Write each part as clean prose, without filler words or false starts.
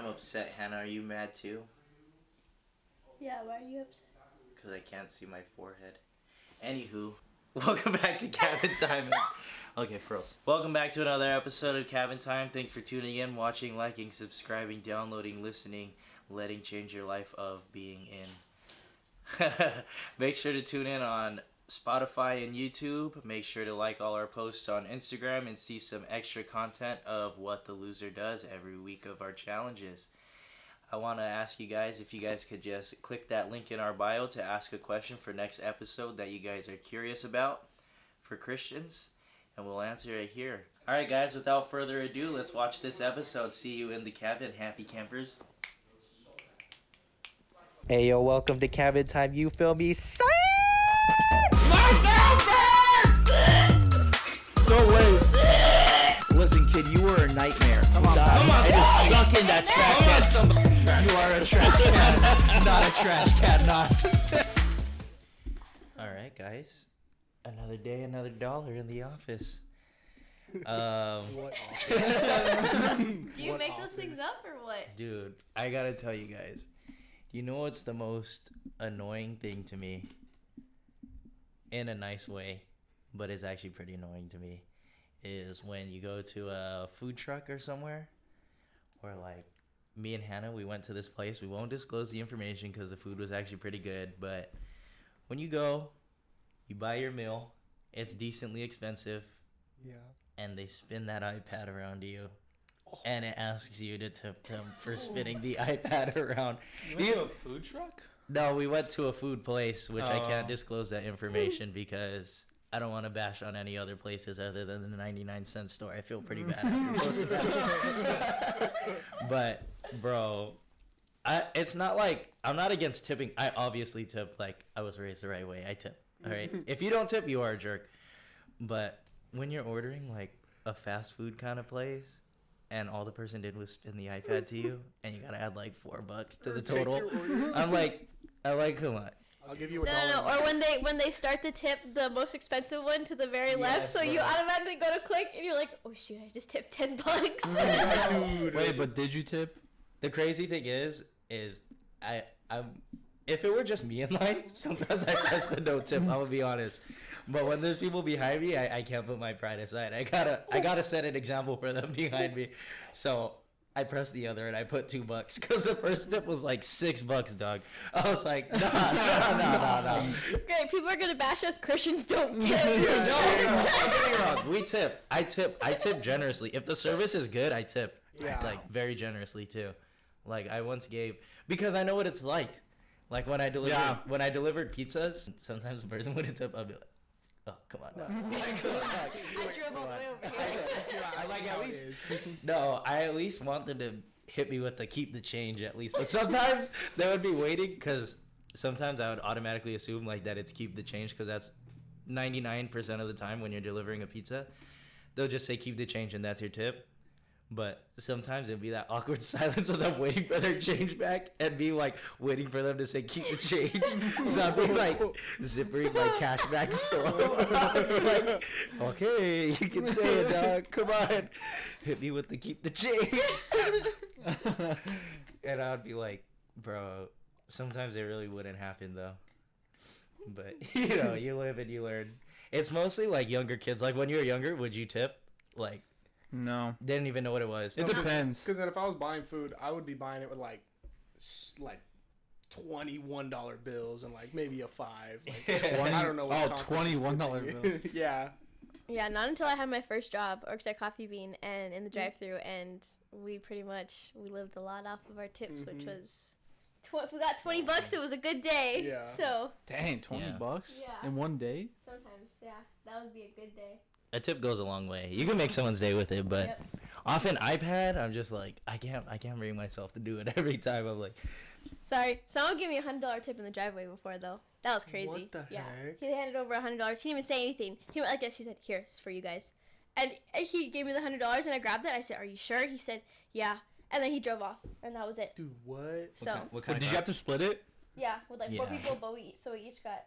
I'm upset, Hannah. Are you mad too? Yeah, why are you upset? Because I can't see my forehead. Anywho, welcome back to Cabin Time. Okay, froze. Welcome back to another episode of Cabin Time. Thanks for tuning in, watching, liking, subscribing, downloading, listening, letting change your life of being in. Make sure to tune in on Spotify and YouTube. Make sure to like all our posts on Instagram and see some extra content of what the loser does every week of our challenges. I want to ask you guys if you guys could just click that link in our bio to ask a question for next episode that you guys are curious about for Christians, and we'll answer it here. Alright guys, without further ado, let's watch this episode. See you in the cabin, happy campers. Hey yo, welcome to Cabin Time, you feel me? No way. Listen, kid, you were a nightmare. Come on. I just chuck in that trash can. You are a trash can. Not a trash can, not. Alright guys, another day, another dollar in the office. Do you make those things up or what? Dude, I gotta tell you guys, you know what's the most annoying thing to me? In a nice way, but it's actually pretty annoying to me, is when you go to a food truck or somewhere, or like me and Hannah, we went to this place. We won't disclose the information because the food was actually pretty good, but when you go, you buy your meal, it's decently expensive, Yeah. and they spin that iPad around you, and it asks you to tip them for spinning the iPad around. You went to a food truck? No, we went to a food place, which I can't disclose that information because I don't want to bash on any other places other than the 99-cent store. I feel pretty bad after posting that. But, bro, it's not like I'm not against tipping. I obviously tip. Like, I was raised the right way. I tip. All right. If you don't tip, you are a jerk. But when you're ordering like a fast food kind of place, and all the person did was spin the iPad to you, and you gotta add like $4 to the total, I'm like, come on. I'll give you a No, dollar. or when they start to tip the most expensive one to the very left, so you automatically go to click and you're like, oh shoot, I just tipped $10. Dude. Wait, but did you tip? The crazy thing is I'm if it were just me in line, sometimes I press the no tip. I'm gonna be honest, but when there's people behind me, I can't put my pride aside. I gotta set an example for them behind me, so I pressed the other and I put $2 because the first tip was like $6, dog. I was like, nah. Great, people are gonna bash us. Christians don't tip. No, don't get me wrong. We tip. I tip generously. If the service is good, I tip. Yeah. Like very generously too. Like I once gave, because I know what it's like. Like when I delivered pizzas, sometimes the person wouldn't tip. I'd be like, oh, come on. No. I drove all the way over here. I like at least. No, I at least want them to hit me with the keep the change at least. But sometimes they would be waiting because sometimes I would automatically assume like that it's keep the change because that's 99% of the time when you're delivering a pizza, they'll just say keep the change and that's your tip. But sometimes it'd be that awkward silence of them waiting for their change back and me like waiting for them to say keep the change. So I'd be like zippering my cash back slow. Like, okay, you can say it, dog. Come on. Hit me with the keep the change. And I'd be like, bro, sometimes it really wouldn't happen though. But you know, you live and you learn. It's mostly like younger kids. Like when you were younger, would you tip? Like, No. didn't even know what it was. It depends. Because then if I was buying food, I would be buying it with like $21 bills and like maybe a $5. Like, I don't know what $21 bills. Yeah. Yeah, not until I had my first job, worked at Coffee Bean and in the drive-thru, and we lived a lot off of our tips, which was, if we got $20, it was a good day. Yeah. So. Dang, $20 Yeah. in one day? Sometimes, yeah, that would be a good day. A tip goes a long way. You can make someone's day with it, but Yep. off an iPad, I'm just like, I can't bring myself to do it every time. I'm like, Sorry, someone gave me a $100 tip in the driveway before though. That was crazy. What the yeah. heck? He handed over $100. He didn't even say anything. He went like this. He said, "Here, it's for you guys." And he gave me the $100, and I grabbed it. I said, "Are you sure?" He said, "Yeah." And then he drove off, and that was it. Dude, what? So what kind Did of you have to split it? yeah, with like 4 Yeah. people, but we each got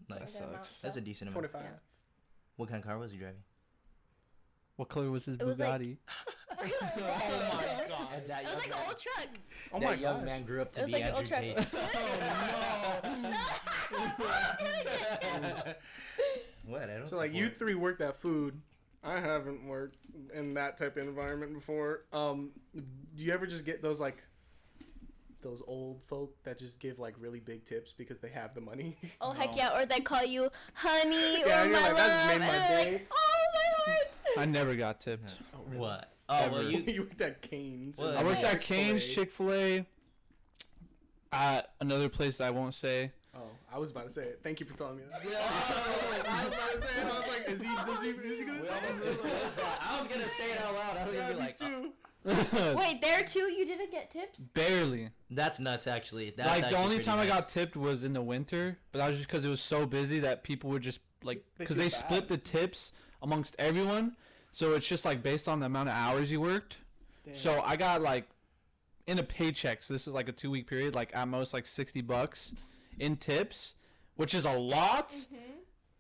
Nice. a good amount. sucks. That's a decent amount. 25. Yeah. What kind of car was he driving? What color was his It was like- Bugatti? Oh my god. And that It was young like an man, old truck. Oh that my young gosh. man grew up to It was be like an Andrew old Tate. truck. What? I don't. So like you support- three worked at food. I haven't worked in that type of environment before. Do you ever just get those like those old folk that just give like really big tips because they have the money? Oh heck yeah! Or they call you honey Yeah, or you're my like, love, that just made and my they're day. like, oh my heart. I never got tipped. Oh, really? What? Oh well, Ever. you. You worked at Cane's. Well, and I worked Nice. at Cane's, Chick-fil-A. At another place I won't say. Oh, I was about to say it. Thank you for telling me that. I was about to say it. I was like, is he gonna We say almost it? disclosed that. I was gonna say it out loud. I was Yeah, gonna be me like, too. Wait, there too? You didn't get tips? Barely. that's nuts. Actually, that's Like the actually only pretty time I nice. got tipped was in the winter, but that was just because it was so busy that people would just like They because feel they bad. split the tips amongst everyone, so it's just like based on the amount of hours you worked. Damn. So I got like in a paycheck. So this is like a 2-week period, like at most like $60 in tips, which is a lot,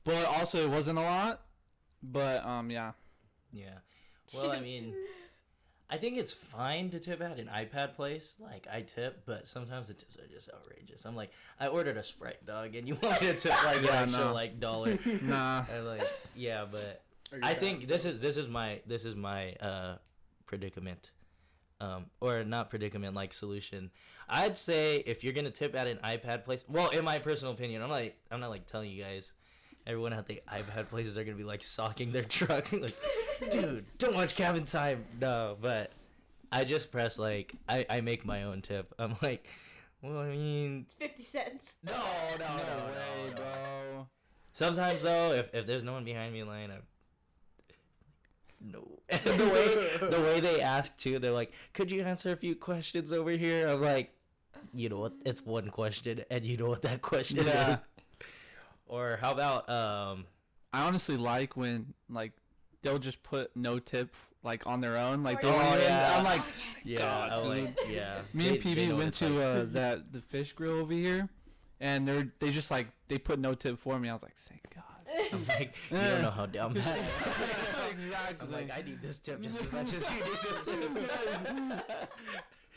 but also it wasn't a lot. But yeah. Yeah. Well, I mean, I think it's fine to tip at an iPad place. Like, I tip, but sometimes the tips are just outrageous. I'm like, I ordered a Sprite, dog, and you want me to tip like Yeah, an extra no. like dollar. Nah. I like, yeah, but Are you I bad? think this is my predicament. Or not predicament, like solution. I'd say if you're gonna tip at an iPad place, well, in my personal opinion, I'm not like telling you guys, everyone at the iPad places are gonna be like socking their truck, like, dude, don't watch Cabin Time. No, but I just press like I make my own tip. I'm like, well, I mean, It's 50 cents. no, way, bro. Sometimes though, if there's no one behind me in line, no. the way they ask too, they're like, "Could you answer a few questions over here?" I'm like, you know what? It's one question, and you know what that question Yeah. is. Or how about I honestly like when like they'll just put no tip like on their own, like they Oh, won't even. yeah. I'm like, yeah, God, I'm dude. like, yeah. me and They PB know what went it's to like. the fish grill over here, and they just like they put no tip for me. I was like, thank God. I'm like, you don't know how dumb that is. Exactly. I'm like, I need this tip just as much as you need this tip.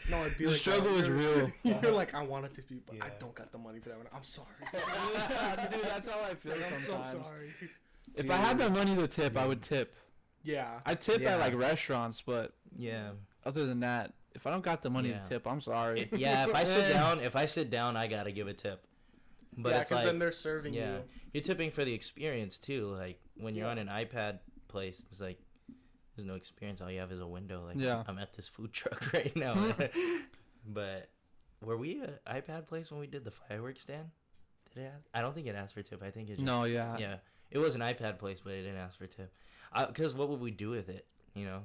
No, it'd be The like struggle is you're- real. You're like, I wanted to be, but I Yeah. don't got the money for that one. I'm sorry. Dude, that's how I feel I'm so sometimes. sorry. If I had the money to tip, I would tip. Yeah. I tip Yeah. at like restaurants, but Yeah. other than that, if I don't got the money Yeah. to tip, I'm sorry. Yeah, if I sit down, I gotta give a tip. But yeah, it's because like, then they're serving yeah, you. you're tipping for the experience too. Like when you're Yeah. on an iPad place, it's like there's no experience. All you have is a window. Like, Yeah. I'm at this food truck right now. But were we an iPad place when we did the fireworks stand? Did it ask? I don't think it asked for tip. I think it just, No, yeah. yeah, it was an iPad place, but it didn't ask for tip. Because what would we do with it? You know,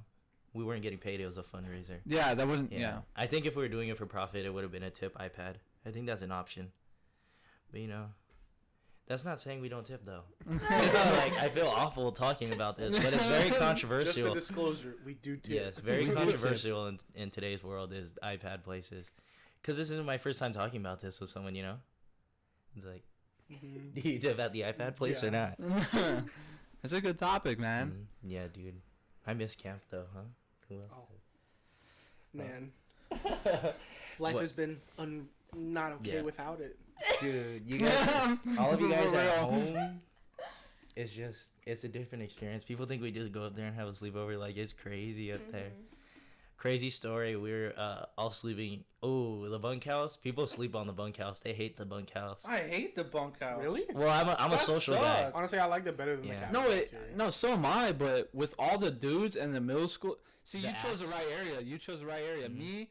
we weren't getting paid. It was a fundraiser. Yeah, that wouldn't. Yeah. I think if we were doing it for profit, it would have been a tip iPad. I think that's an option. But you know, that's not saying we don't tip though. Like, I feel awful talking about this, but it's very Just a controversial. disclosure, we do tip. Yes, very We do tip. controversial in today's world is iPad places. Because this isn't my first time talking about this with someone, you know? It's like, Mhm. do you tip at the iPad place or Yeah. not? It's a good topic, man. Yeah, dude. I miss camp though, huh? Who else? Oh. Man, life What? has been not okay Yeah. without it. Dude, you guys, all of you guys For at real. home, it's a different experience. People think we just go up there and have a sleepover. Like, it's crazy up there. Crazy story. We were all sleeping. Oh, the bunkhouse. People sleep on the bunkhouse. They hate the bunkhouse. I hate the bunkhouse. Really? Well, I'm a That social guy. sucks. Honestly, I liked it better than Yeah. the cat. No, series. no, so am I. But with all the dudes and the middle school, see, The you chose the apps. right area. You chose the right area. Mhm.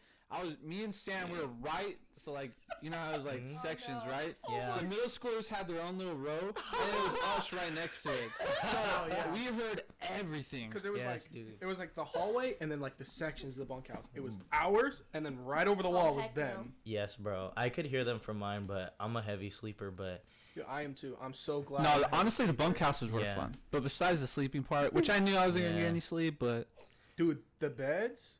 Me and Sam, we were right. So like, you know how it was like Mhm. sections, no. right? Yeah. The middle schoolers had their own little row, and it was us right next to it. So yeah. we heard everything. Because it was Yes, like dude. it was like the hallway and then like the sections of the bunkhouse. It was ours, and then right over the Oh, wall was heck no. them. Yes, bro. I could hear them from mine, but I'm a heavy sleeper. But Yeah, I am too. I'm so glad. No, I had- honestly, the bunkhouses were Yeah. fun. But besides the sleeping part, which I knew I wasn't gonna Yeah. get any sleep, but dude, the beds,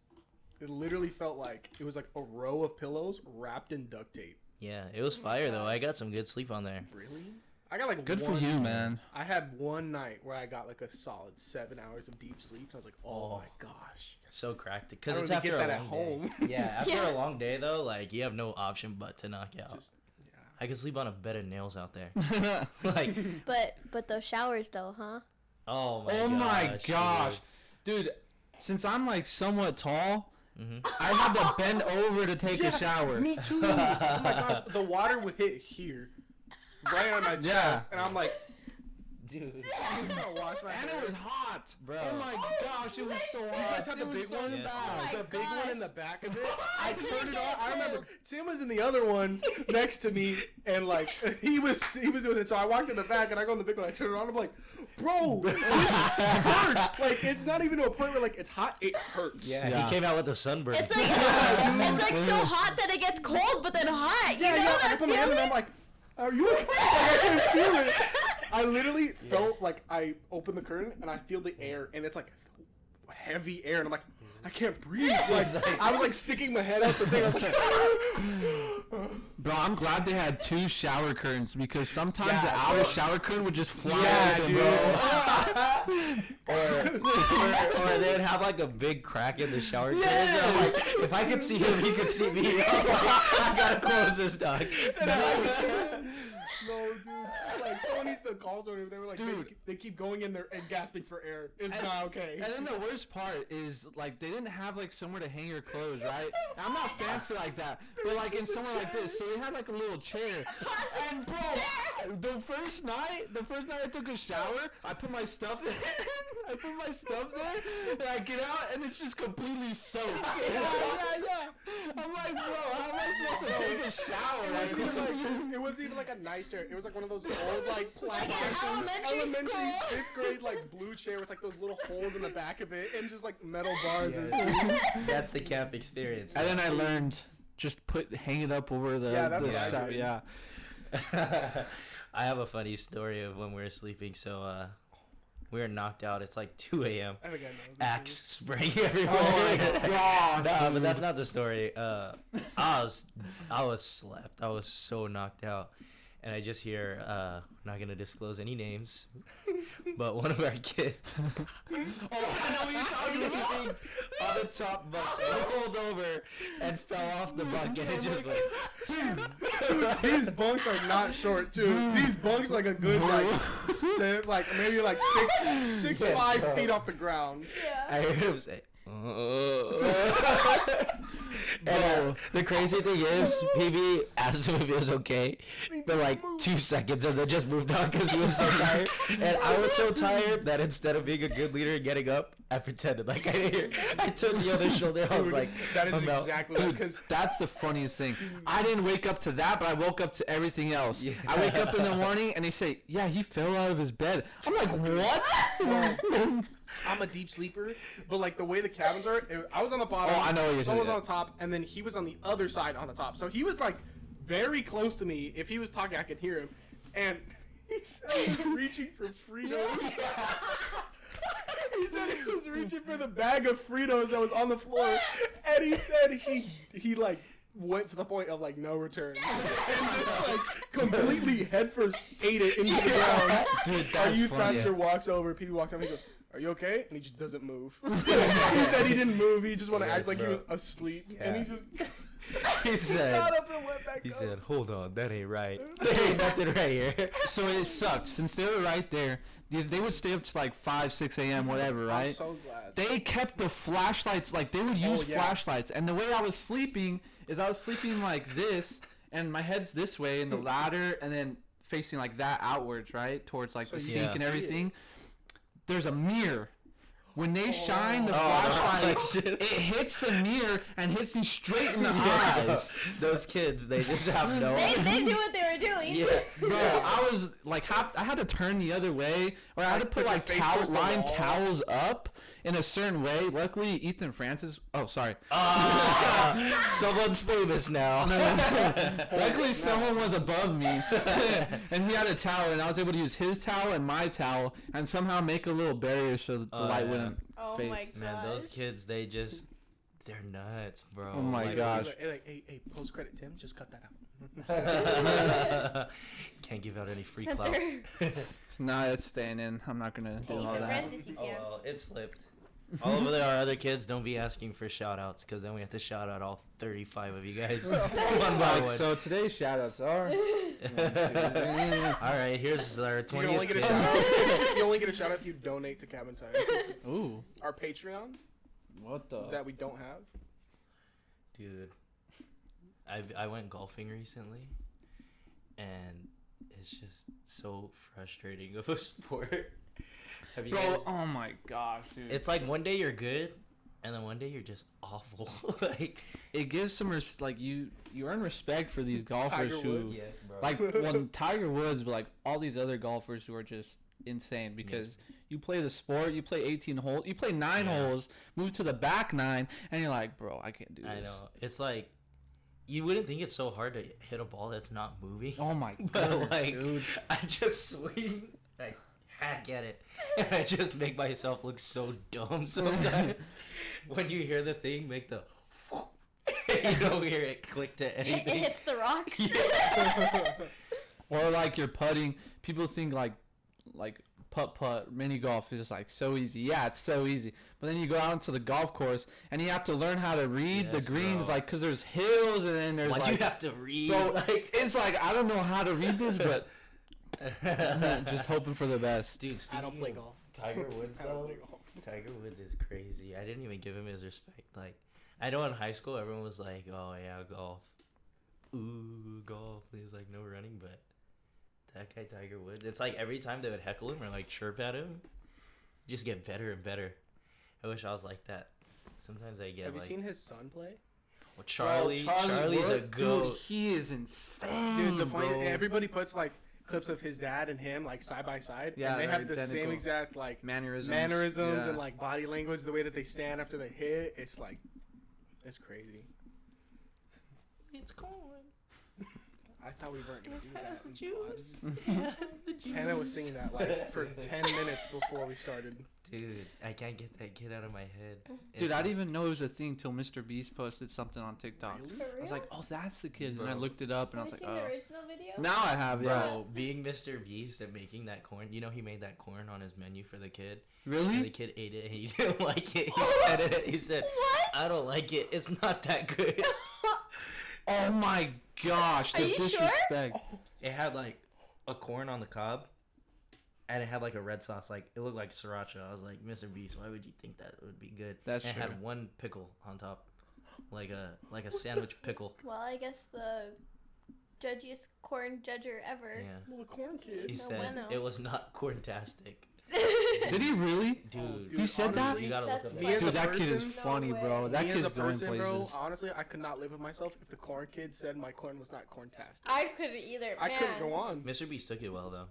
it literally felt like it was like a row of pillows wrapped in duct tape. yeah, it was fire though. I got some good sleep on there. Really? I got like Good for you, man. I had one night where I got like a solid 7 hours of deep sleep. And I was like, oh my gosh. So cracked. I Because don't it's really after get a that at long home. day. Yeah, after Yeah. a long day, though, like, you have no option but to knock out. Just, yeah. I could sleep on a bed of nails out there. Like, But those showers though, huh? oh Oh my gosh. Dude, since I'm like somewhat tall, I had to bend over to take a shower. Me too. Oh my gosh, the water would hit here, right on my chest, Yeah. and I'm like, Dude. I'm gonna wash my And hair. it was hot. Bro. Oh my gosh, it was so hot. You guys had the It was big so one? Yes. Oh my The big one gosh. in the back of it. I I couldn't turned it get on. it I remember cold. Tim was in the other one next to me, and like he was doing it. So I walked in the back, and I go in the big one. I turn it on. I'm like, bro, this hurts. Like it's not even to a point where like it's hot. It hurts. Yeah, Yeah. he came out with a sunburn. It's like it's like so hot that it gets cold, but then hot. You know Yeah. And I that put my hand in, feeling? I'm like, are you okay? Like, I can feel it. I literally felt like I opened the curtain and I feel the air, and it's like heavy air, and I'm like, I can't breathe. Like I was like sticking my head out the thing. I was like, Bro, I'm glad they had 2 shower curtains because sometimes Yeah, the outer bro. shower curtain would just fly yeah, open, dude. or they'd have like a big crack in the shower curtain. I'm like, if I could see him, he could see me. I'm like, I gotta close this, dog. No, dude. Like someone needs to call someone. They were like, Dude. they keep going in there and gasping for air. It's not okay. And then the worst part is like they didn't have like somewhere to hang your clothes, right? I'm not fancy like that, but like in somewhere like this, so they had like a little chair. And bro, the first night I took a shower, I put my stuff in, and I get out and it's just completely soaked. I'm like, bro, how am I supposed to take a shower? It wasn't even like a nice chair. It was like one of those old like plastic elementary school. 5th grade like blue chair with like those little holes in the back of it and just like metal bars and Yeah. stuff. That's the camp experience. And then I learned just hang it up over the Yeah, that's the what I shower, did. yeah. I have a funny story of when we were sleeping. So we were knocked out. It's like 2 a.m. I think I know. Axe spraying everywhere. Oh my gosh, Nah, but that's not the story. I was slept. I was so knocked out, and I just hear. Not gonna disclose any names, but one of our kids. Oh, I know what you're talking about. On the top bunk, rolled over and fell off the bunk, and it just went. These bunks are not short too. These bunks like a good like maybe like 5 feet off the ground. I heard him say. And the crazy thing is, PB asked him if he was okay for like 2 seconds and then just moved on because he was so tired. And I was so tired that instead of being a good leader and getting up, I pretended like I didn't hear. I took the other shoulder. I was like, That is I'm out. exactly because That's the funniest thing. I didn't wake up to that, but I woke up to everything else. Yeah. I wake up in the morning and they say, yeah, he fell out of his bed. I'm like, what? I'm a deep sleeper, but like the way the cabins are, I was on the bottom. Oh, I know what you're Someone was talking on the top, and then he was on the other side on the top. So he was like very close to me. If he was talking, I could hear him. And he said he was reaching for Fritos. He said he was reaching for the bag of Fritos that was on the floor, and he said he like went to the point of like no return and just like completely headfirst ate it into the ground. Dude, Our that's youth funny. pastor walks over, PB walks over, he goes, "Are you okay?" And he just doesn't move. He said he didn't move. He just wanted to Yes, act like he bro. was asleep, and he just He said, got up and went back he up. said, hold on, that ain't right. There ain't nothing right here. So it sucked. Since they were right there, they would stay up to like 5, 6 a.m., whatever, I'm right? so glad. They kept the flashlights, like they would use yeah. flashlights. And the way I was sleeping is I was sleeping like this, and my head's this way in the ladder, and then facing like that outwards, right? Towards like So the you sink can and see it. everything. There's a mirror. When they shine the the flashlight, reflection. it hits the mirror and hits me straight in the Yeah. eyes. Those kids, they just have no. They knew what they were doing. Yeah. Bro, I was like, I had to turn the other way, or I had to Like, put put like your face towards the line wall. towels up in a certain way. Luckily, Ethan Francis. Oh, sorry. Someone's famous now. Luckily, someone was above me, and he had a towel, and I was able to use his towel and my towel, and somehow make a little barrier so that the light yeah. wouldn't Oh face. my Man, those gosh. kids, they're nuts, bro. Oh my Like, gosh. Hey, post credit, Tim, just cut that out. Can't give out any free Censor. clout. Nah, it's staying in. I'm not gonna do Take all your that. friends if you Oh can. well, it slipped. All of our other kids, don't be asking for shout outs because then we have to shout out all 35 of you guys one by Like, one. so today's shout outs are All right, here's our You 20th can only get a kid. shout out. You only get a shout out if you donate to Cabin Time. ooh, Our Patreon what the that we don't have. Dude, I went golfing recently, and it's just so frustrating of a sport. Have you bro, guys? oh my gosh, dude. It's like one day you're good, and then one day you're just awful. Like, It gives some like you earn respect for these golfers Tiger who Woods. yes, bro. like when Tiger Woods, but like all these other golfers who are just insane because you play the sport, you play 18 holes, you play 9 Yeah. holes, move to the back 9, and you're like, bro, I can't do this. I know. It's like you wouldn't think it's so hard to hit a ball that's not moving. Oh my But god, like, dude. I just swing, like hack at it, and I just make myself look so dumb sometimes. When you hear the thing make the, you don't hear it click to It anything. hits the rocks. Or like you're putting, people think like putt mini golf is like so easy. Yeah, it's so easy. But then you go out into the golf course and you have to learn how to read the Yes, greens, bro. like, cause there's hills and then there's Like, like, you have to read. bro, Like, it's like I don't know how to read this, but just hoping for the best. dude, I don't speaking play of golf. Tiger Woods I don't though. play golf. Tiger Woods is crazy. I didn't even give him his respect. Like, I know in high school everyone was like, "Oh yeah, golf, ooh, golf." There's like no running, but that guy Tiger Woods. It's like every time they would heckle him or like chirp at him, just get better and better. I wish I was like that. Sometimes I get Have you like, seen his son play? well, Charlie's a Wood, goat. Dude, he is insane, Dude, the funny bro. everybody puts like clips of his dad and him like side by side, Yeah, and they they're have the same identical. exact like mannerisms, mannerisms yeah. and like body language, the way that they stand after they hit. It's like, it's crazy. It's corn. I thought we weren't gonna do that. Has the in juice. pods. It has the juice. Hannah was singing that like for 10 minutes before we started. Dude, I can't get that kid out of my head. Dude, It's I didn't even know it was a thing till Mr. Beast posted something on TikTok. Really? For I was real? like, oh, that's the kid, and I Bro. looked it up, and I Have was you like, seen the oh. original video? Now I have, yeah. Bro, being Mr. Beast and making that corn, you know he made that corn on his menu for the kid. And the Really? kid ate it and he didn't like it. He said it. He said, What? I don't like it. It's not that good. Oh my gosh, Are the you sure? disrespect. It had like a corn on the cob and it had like a red sauce. Like it looked like sriracha. I was like, Mr. Beast, why would you think that would be good? That's and it true. had one pickle on top. Like a sandwich pickle. Well, I guess the judgiest corn judger ever. Yeah. Little corn kid. He No said bueno. it was not corntastic. Did he really? Dude, dude, He said that? honestly, you gotta That's look up Me that. as a Dude, that kid is person- funny, No bro. way. That Me as kid's a going person, places. bro, honestly, I could not live with myself if the corn kid said my corn was not corntastic. I couldn't either. I man. couldn't go on. Mr. Beast took it well though.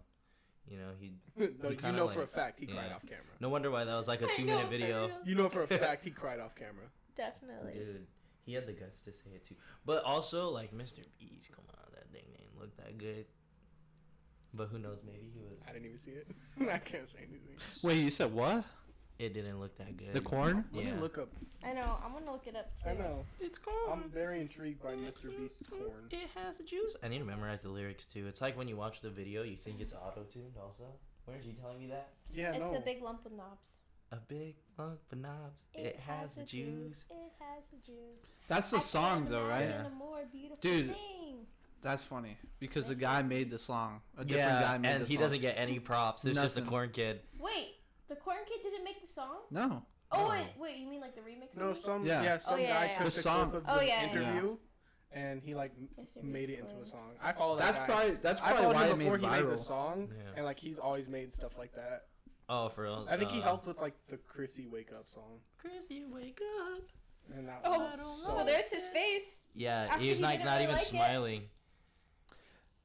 You know, he No, you kinda know like- for a fact he cried yeah. off camera. no wonder why that was like a I 2-minute know, video. for real. You know for a fact he cried off camera. Definitely. Dude, he had the guts to say it too. But also, like, Mr. Beast, come on, that thing didn't look that good. But who knows, maybe he was. I didn't even see it. I can't say anything. Wait, you said what? It didn't look that good. The corn? Let Yeah. me look up. I know. I'm gonna look it up too. I know. It's corn. I'm very intrigued by Mr. Beast's corn. It has the juice. I need to memorize the lyrics too. It's like when you watch the video, you think it's auto-tuned also. Weren't you telling me that? Yeah, It's no. the big lump of knobs. A big lump of knobs. It has the juice. It has the juice. That's the I song, can't though, right? imagine Yeah. a more beautiful Dude. thing. That's funny because the Yes, guy sir. made the song. A different guy Yeah, made and the he song. doesn't get any props. It's just the Nothing. corn kid. Wait, the corn kid didn't make the song? No. Oh, No. wait, you mean like the remix? No, thing? some Yeah. some Oh, yeah, guy yeah, took yeah. the The song. clip of Oh, the yeah, yeah. interview, and he like Mr. made it Beast into a was- song. I follow that That's guy. probably that's I probably followed why him it made before he made the viral. song, Yeah. and like he's always made stuff like that. Oh, for real? I think he helped with like the Chrissy Wake Up song, Chrissy, wake up. and that Oh, was so. well, there's his face. Yeah, After he's he not didn't not really even like it? smiling.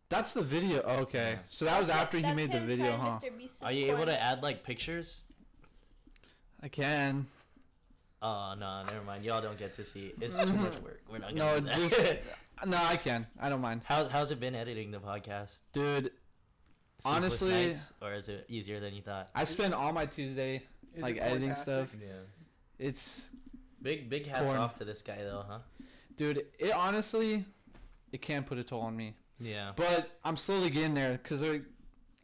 That's the video. Oh, okay. Yeah. So that was That's after he that's made the him video, trying huh? Mr. Beast's Are you able corn. to add like pictures? I can. Oh no, never mind. Y'all don't get to see it. It's too much work. We're not No, gonna do just that. no, I can. I don't mind. How's it been editing the podcast? Dude, Sleepless Honestly- nights, or is it easier than you thought? I spend all my Tuesday Is like it editing corntastic? stuff. Yeah. It's Big hats Corn. off to this guy though, huh? dude, it honestly it can put a toll on me. Yeah. But I'm slowly getting there because I'm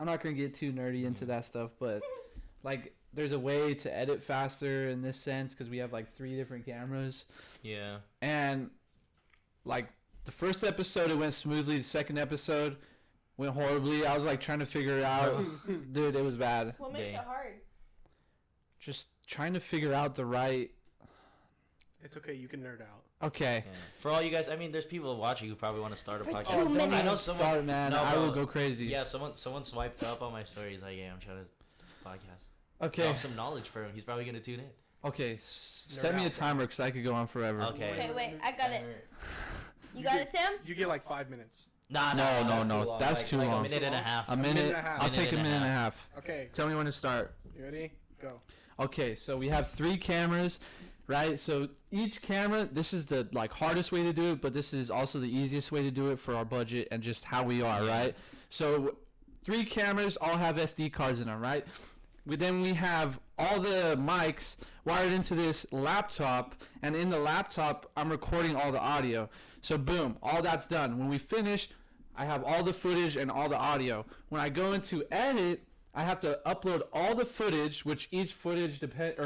not gonna get too nerdy into that stuff, but like there's a way to edit faster in this sense because we have like 3 different cameras. Yeah. And like the first episode it went smoothly. The second episode went horribly. I was like trying to figure it out. Dude, it was bad. What makes it hard? Just trying to figure out the right. It's okay. You can nerd out. Okay. Yeah. For all you guys, I mean, there's people watching who probably want to start a For podcast. 2 minutes. I know someone. Start, man. No, I bro. will go crazy. Yeah, someone swiped up on my story. He's like, "Yeah, I'm trying to start a podcast." Okay. I have some knowledge for him. He's probably gonna tune in. Okay. Set me a timer because I could go on forever. Okay. Okay, wait. I got it. You got it, Sam? You get like 5 minutes. Nah, No. That's too long. A minute and a half. A minute. and a half. I'll take a minute and a half. Okay. Tell me when to start. You ready? Go. Okay, so we have 3 cameras, right? So each camera, this is the like hardest way to do it, but this is also the easiest way to do it for our budget and just how we are, right? So 3 cameras all have SD cards in them, right? Then we have all the mics wired into this laptop, and in the laptop, I'm recording all the audio. So boom, all that's done. When we finish, I have all the footage and all the audio. When I go into edit, I have to upload all the footage, which each footage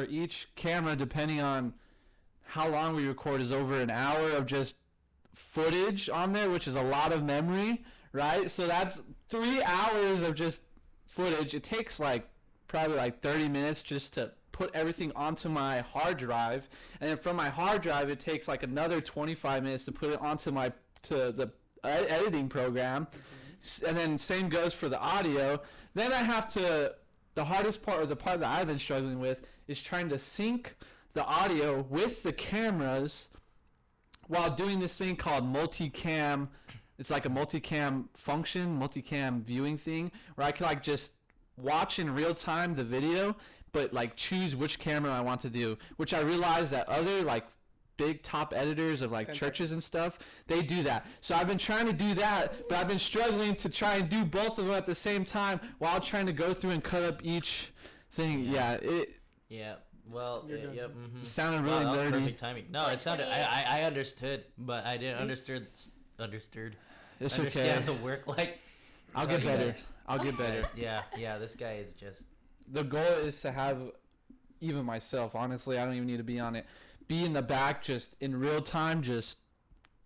each camera, depending on how long we record, is over an hour of just footage on there, which is a lot of memory, right? So that's 3 hours of just footage. It takes probably 30 minutes just to put everything onto my hard drive, and then from my hard drive it takes another 25 minutes to put it onto the editing program. And then same goes for the audio. Then I have to, the hardest part, or the part that I've been struggling with, is trying to sync the audio with the cameras while doing this thing called multicam. It's like a multicam function, multicam viewing thing, where I can just watch in real time the video, but choose which camera I want to do, which I realize that other big top editors of churches and stuff, they do that. So I've been trying to do that, but I've been struggling to try and do both of them at the same time while trying to go through and cut up each thing. Yeah. Well, yep. Mm-hmm. Sounded really that was nerdy. perfect timing. No, it sounded. I understood, but I didn't understood. It's Understand okay. the work. I'll get better. I'll get better. Yeah. This guy is just. The goal is to have, even myself, honestly, I don't even need to be on it, be in the back just in real time, just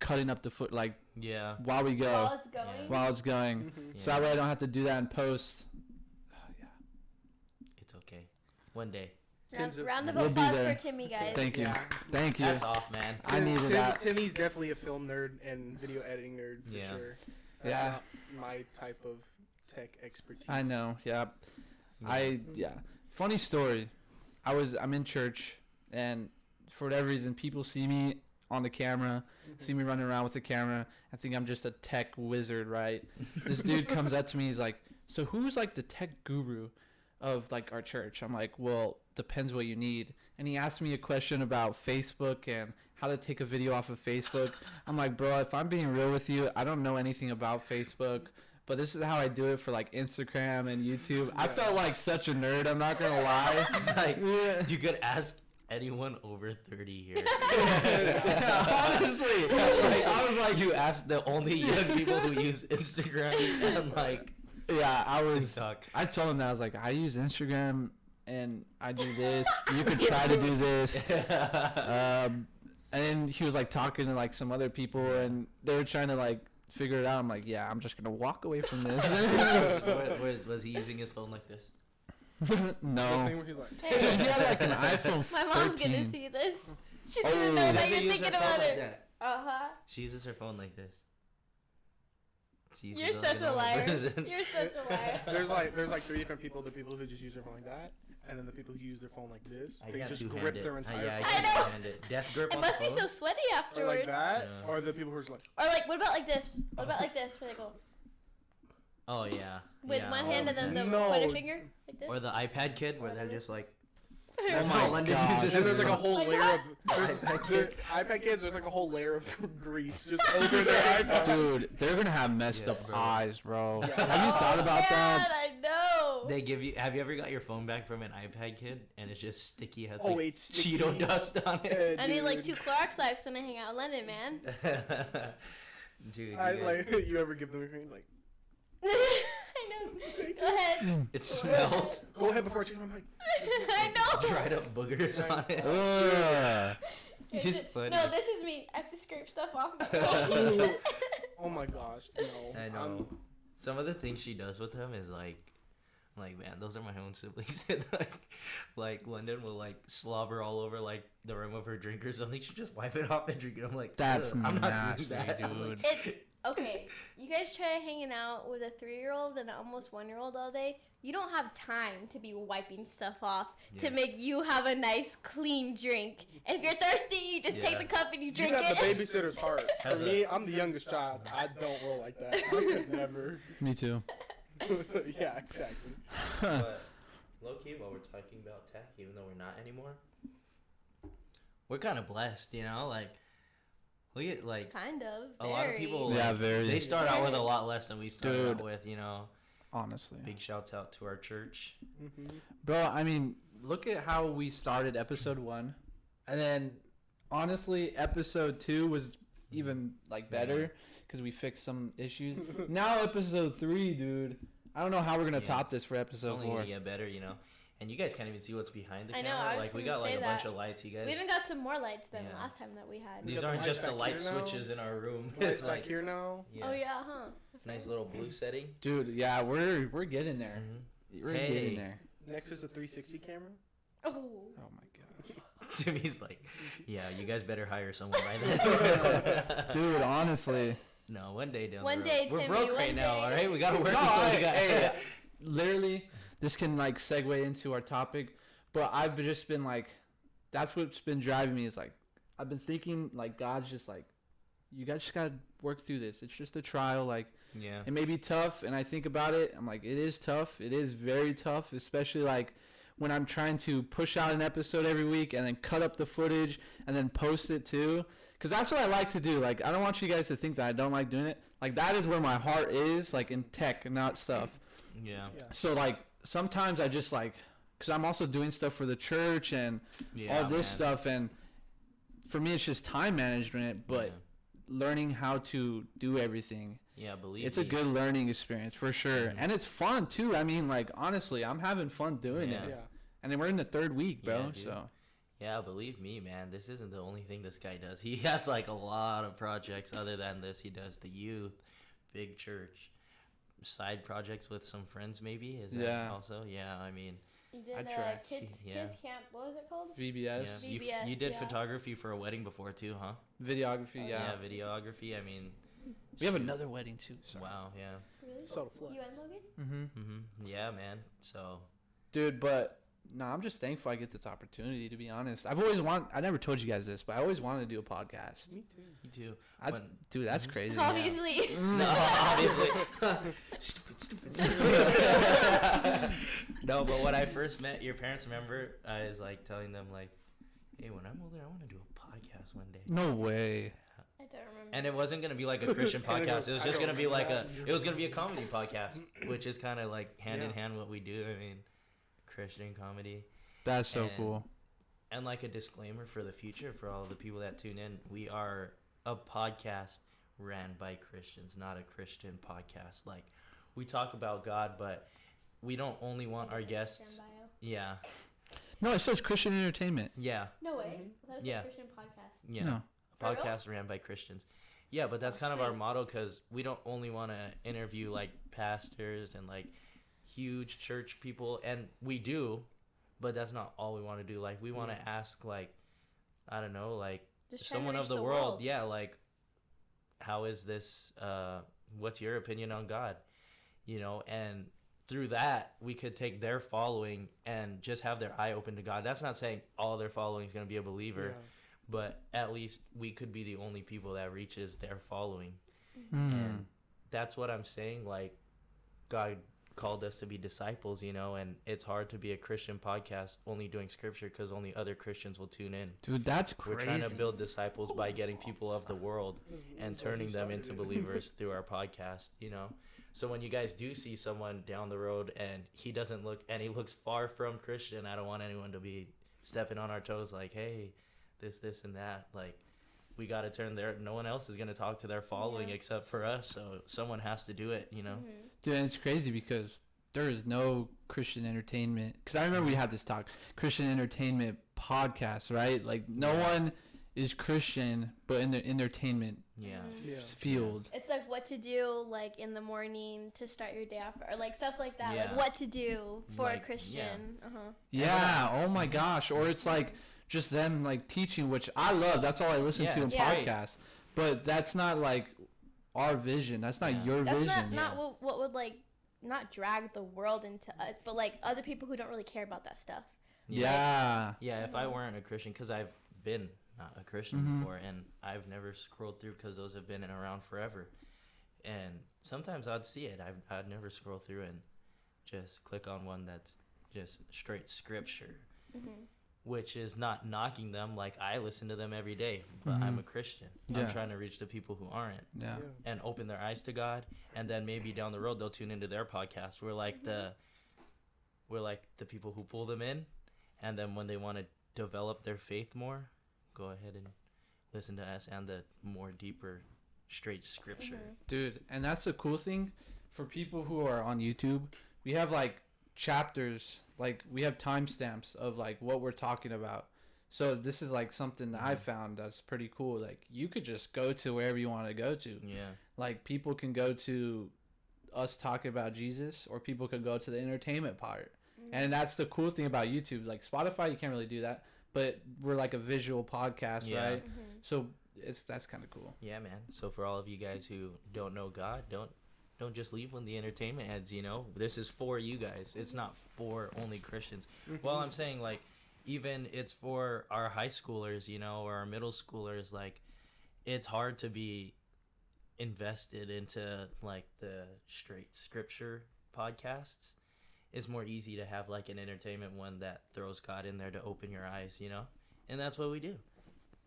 cutting up the foot while we go. While it's going? While it's going. Mm-hmm. So that way I don't have to do that in post. It's okay. One day. Round of We'll be applause there. for Timmy, guys. Thank you. Yeah. Thank you. That's off, man. I needed that. Timmy's definitely a film nerd and video editing nerd for sure. That's Yeah. not my type of tech expertise. I know. Yeah. Funny story. I'm in church, and for whatever reason, people see me on the camera, see me running around with the camera. I think I'm just a tech wizard, right? This dude comes up to me. He's like, "So who's the tech guru of our church?" I'm like, "Well, depends what you need." And he asked me a question about Facebook and how to take a video off of Facebook. I'm like, "Bro, if I'm being real with you, I don't know anything about Facebook, but this is how I do it for Instagram and YouTube." I felt like such a nerd, I'm not gonna lie. It's you could ask anyone over 30 here. Honestly, I was like, you asked the only young people who use Instagram and I was. TikTok. I told him that I was like, I use Instagram and I do this. You could try to do this. And then he was talking to some other people, and they were trying to figure it out. I'm like, yeah, I'm just gonna walk away from this. Was he using his phone like this? No. The thing where he's like, Dude, he had an iPhone 13. My mom's gonna see this. She's Oh. gonna know that Does he you're use thinking her phone about like it. that? Uh-huh. She uses her phone like this. She uses You're it such like a liar. person. You're such a liar. there's 3 different people: the people who just use their phone like that, and then the people who use their phone like this. I They got just two-handed. grip their entire Yeah, phone. I know. two-handed. Death grip It on must the be phone? so sweaty Or afterwards. like that, Yeah. or the people who are just like, Or what about like this? What about like this? Where they go Oh, yeah. with Yeah. one hand and then the No. pointer finger like this. Or the iPad kid where they're just like... Oh my London God. uses and his there's a phone. whole Like layer that? of the iPad kids. There's a whole layer of grease just over their iPad. Dude, they're gonna have messed Yes, up bro. eyes, bro. Yeah. Have you thought about that? I know. They give you... Have you ever got your phone back from an iPad kid and it's just sticky, has Oh, it's sticky. Cheeto dust on it? I need like 2 Clorox wipes when I hang out in London, man. Dude, I like. You ever give them a green? Like, I know. Go ahead. it smells. go ahead before you. I'm like, I know. Dried up boogers on it. Ugh. It's Just just- funny. no, this is me. I have to scrape stuff off my oh my gosh, no. I know. Some of the things she does with them is like man, those are my own siblings. And like London will like slobber all over like the rim of her drink or something. She just wipe it off and drink it. I'm like, That's "Ugh, I'm not doing nasty, that." I'm dude. like, It's okay. You guys try hanging out with a 3-year-old and an almost 1-year-old all day. You don't have time to be wiping stuff off Yeah. to make you have a nice clean drink. If you're thirsty, you just take Yeah. the cup and you You drink have the it. babysitter's heart. For Has me, I'm the youngest child. I don't roll like that. I could never. Me too. Yeah, exactly. But low key, while we're talking about tech, even though we're not anymore, we're kind of blessed, you know. Like look at like Kind of. a lot of very. people. Yeah, like, very. They start out with a lot less than we started Dude. out with, you know. Honestly. Big shouts out to our church. Bro, I mean, look at how we started episode 1. And then, honestly, episode 2 was even, like, better because we fixed some issues. Now, episode 3, dude, I don't know how we're going to Yeah. top this for It's episode only 4. gonna get better, you know. And you guys can't even see what's behind the I know, camera. I was Like we gonna got like say a bunch that. of lights, you guys. We even got some more lights than Yeah. last time that we had. We These got the aren't lights just the back light here now. switches in our room. Lights It's back like here now. yeah. Oh yeah, huh? Nice little blue setting. Dude, yeah, we're getting there. Mhm. We're Hey. getting there. Next is a 360 camera. Oh. Oh, my God. Timmy's like, yeah, you guys better hire someone by then. Dude, honestly. No, one day down One the road. day, We're Timmy, broke one right now, day. all right? We gotta work No, with what we hey, got. hey, literally, this can like segue into our topic, but I've just been like, that's what's been driving me is like, I've been thinking like God's just like, you guys just gotta work through this. It's just a trial. Like Yeah. it may be tough, and I think about it. I'm like, it is tough. It is very tough, especially like when I'm trying to push out an episode every week and then cut up the footage and then post it too. Because that's what I like to do. Like, I don't want you guys to think that I don't like doing it. Like, that is where my heart is, like, in tech and not stuff. Yeah. So, like, sometimes I just, like, because I'm also doing stuff for the church and Yeah, all this man. stuff. And for me, it's just time management, but learning how to do everything. Yeah, believe It's me. a good learning experience for sure. Mhm. And it's fun, too. I mean, like, honestly, I'm having fun doing Yeah. it. Yeah. And then we're in the 3rd week, bro. Yeah, dude. So, Yeah, believe me, man. This isn't the only thing this guy does. He has like a lot of projects other than this. He does the youth, big church, side projects with some friends. Maybe is that Yeah. also? Yeah, I mean, You did I try. kids Yeah. camp. What was it called? VBS, yeah. You, VBS, you did yeah. photography for a wedding before too, huh? videography, yeah. Videography. I mean, We have shoot. another wedding, too. Sorry. Wow. Yeah. Really? So the flood. You and Logan? Mm-hmm. Yeah, man. So Dude, but no, I'm just thankful I get this opportunity. To be honest, I never told you guys this, but I always wanted to do a podcast. Me too. you too. I, When- dude, that's crazy. Obviously. No, obviously. Stupid. No, but when I first met your parents, remember, I was like telling them like, "Hey, when I'm older, I want to do a podcast one day." No way. I don't remember. And it wasn't gonna be like a Christian And I go, podcast. It was "I just don't gonna be like remember a. that." It was gonna be a comedy podcast, which is kind of like hand in Yeah. hand what we do. I mean, Christian comedy. That's so And- cool. And like a disclaimer for the future for all of the people that tune in, we are a podcast ran by Christians, not a Christian podcast. Like we talk about God, but we don't only want our guests. Instagram bio. Yeah, No, it says Christian entertainment. yeah, No way. That was Yeah. a Christian podcast. yeah. No. A For real? podcast ran by Christians. Yeah, but that's Oh, kind of our sweet. motto because we don't only want to interview like pastors and like huge church people, and we do, but that's not all we want to do. Like we want to ask like, I don't know, like Just trying to someone of reach the world, yeah, like how is this what's your opinion on God, you know? And through that we could take their following and just have their eye open to God. That's not saying all their following is going to be a believer, but at least we could be the only people that reaches their following. And that's what I'm saying, like God called us to be disciples, you know, and it's hard to be a Christian podcast only doing scripture because only other Christians will tune in. Dude, that's crazy. We're trying to build disciples by getting people of the world and turning them into believers through our podcast, you know. So when you guys do see someone down the road and he doesn't look, and he looks far from Christian, I don't want anyone to be stepping on our toes like, hey, this and that. Like, we got to turn their. No one else is gonna talk to their following except for us. So someone has to do it. You know. Dude, and it's crazy because there is no Christian entertainment. Because I remember we had this talk, Christian entertainment podcast, right? Like no one is Christian, but in the entertainment field. It's like what to do like in the morning to start your day off, or like stuff like that. Yeah. Like what to do for Like, a Christian. Yeah. Oh my gosh. Or it's like just them like teaching, which I love. That's all I listen to in podcasts. But that's not like our vision. That's not your vision. That's not what would like not drag the world into us, but like other people who don't really care about that stuff. Yeah. Yeah. If I weren't a Christian, because I've been not a Christian before, and I've never scrolled through because those have been around forever. And sometimes I'd see it. I'd never scroll through and just click on one that's just straight scripture, which is not knocking them. Like I listen to them every day, but I'm a Christian. I'm trying to reach the people who aren't and open their eyes to God. And then maybe down the road they'll tune into their podcast. We're like the people who pull them in, and then when they want to develop their faith more, go ahead and listen to us and the more deeper straight scripture. Dude, and that's the cool thing for people who are on YouTube. We have like chapters, like we have timestamps of like what we're talking about. So this is like something that I found that's pretty cool. Like you could just go to wherever you want to go to. Yeah. Like people can go to us talking about Jesus, or people can go to the entertainment part. And that's the cool thing about YouTube. Like Spotify, you can't really do that. But we're like a visual podcast, right? So that's kind of cool. Yeah, man. So for all of you guys who don't know God, don't just leave when the entertainment ends. You know, this is for you guys. It's not for only Christians. Well, I'm saying like even it's for our high schoolers, you know, or our middle schoolers. Like it's hard to be invested into like the straight scripture podcasts. It's more easy to have like an entertainment one that throws God in there to open your eyes, you know? And that's what we do.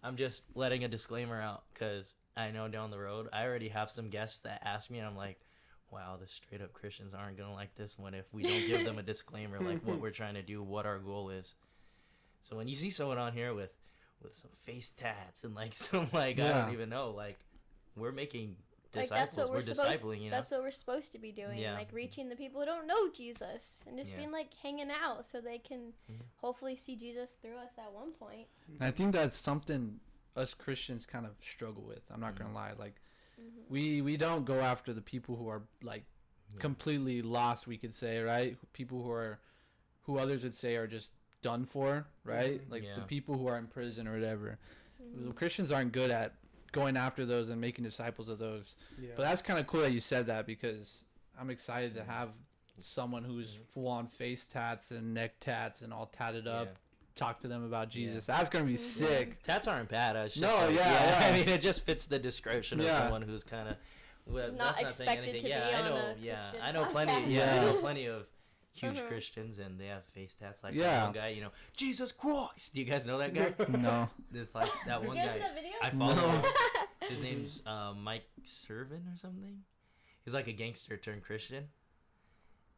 I'm just letting a disclaimer out because I know down the road, I already have some guests that ask me, and I'm like, wow, the straight up Christians aren't going to like this one if we don't give them a disclaimer, like what we're trying to do, what our goal is. So when you see someone on here with some face tats and like some like, I don't even know, like we're making disciples, like we're discipling, you know. That's what we're supposed to be doing, like reaching the people who don't know Jesus and just being like hanging out so they can hopefully see Jesus through us at one point. I think that's something us Christians kind of struggle with. I'm not gonna lie, like we don't go after the people who are like completely lost, we could say, right? People who others would say are just done for, right? Like the people who are in prison or whatever. The Christians aren't good at going after those and making disciples of those. But that's kind of cool that you said that, because I'm excited to have someone who's full on face tats and neck tats and all tatted up talk to them about Jesus. That's gonna be sick. Tats aren't bad. It's just I I mean, it just fits the description of someone who's kind of not expected to be on a Christian I know plenty. podcast. I know plenty of huge Christians, and they have face tats like that one guy. You know, Jesus Christ. Do you guys know that guy? No. This like that one You guys guy. see that video? I follow him. His name's Mike Servin or something. He's like a gangster turned Christian,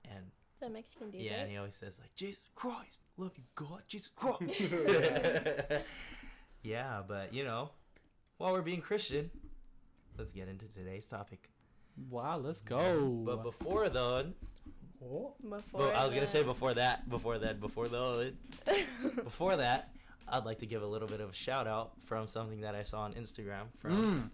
and The Mexican dude. yeah, right? and he always says like, Jesus Christ, love you, God, Jesus Christ. Yeah, but you know, while we're being Christian, let's get into today's topic. Wow, let's go. But before though, I was gonna say before that, I'd like to give a little bit of a shout out from something that I saw on Instagram from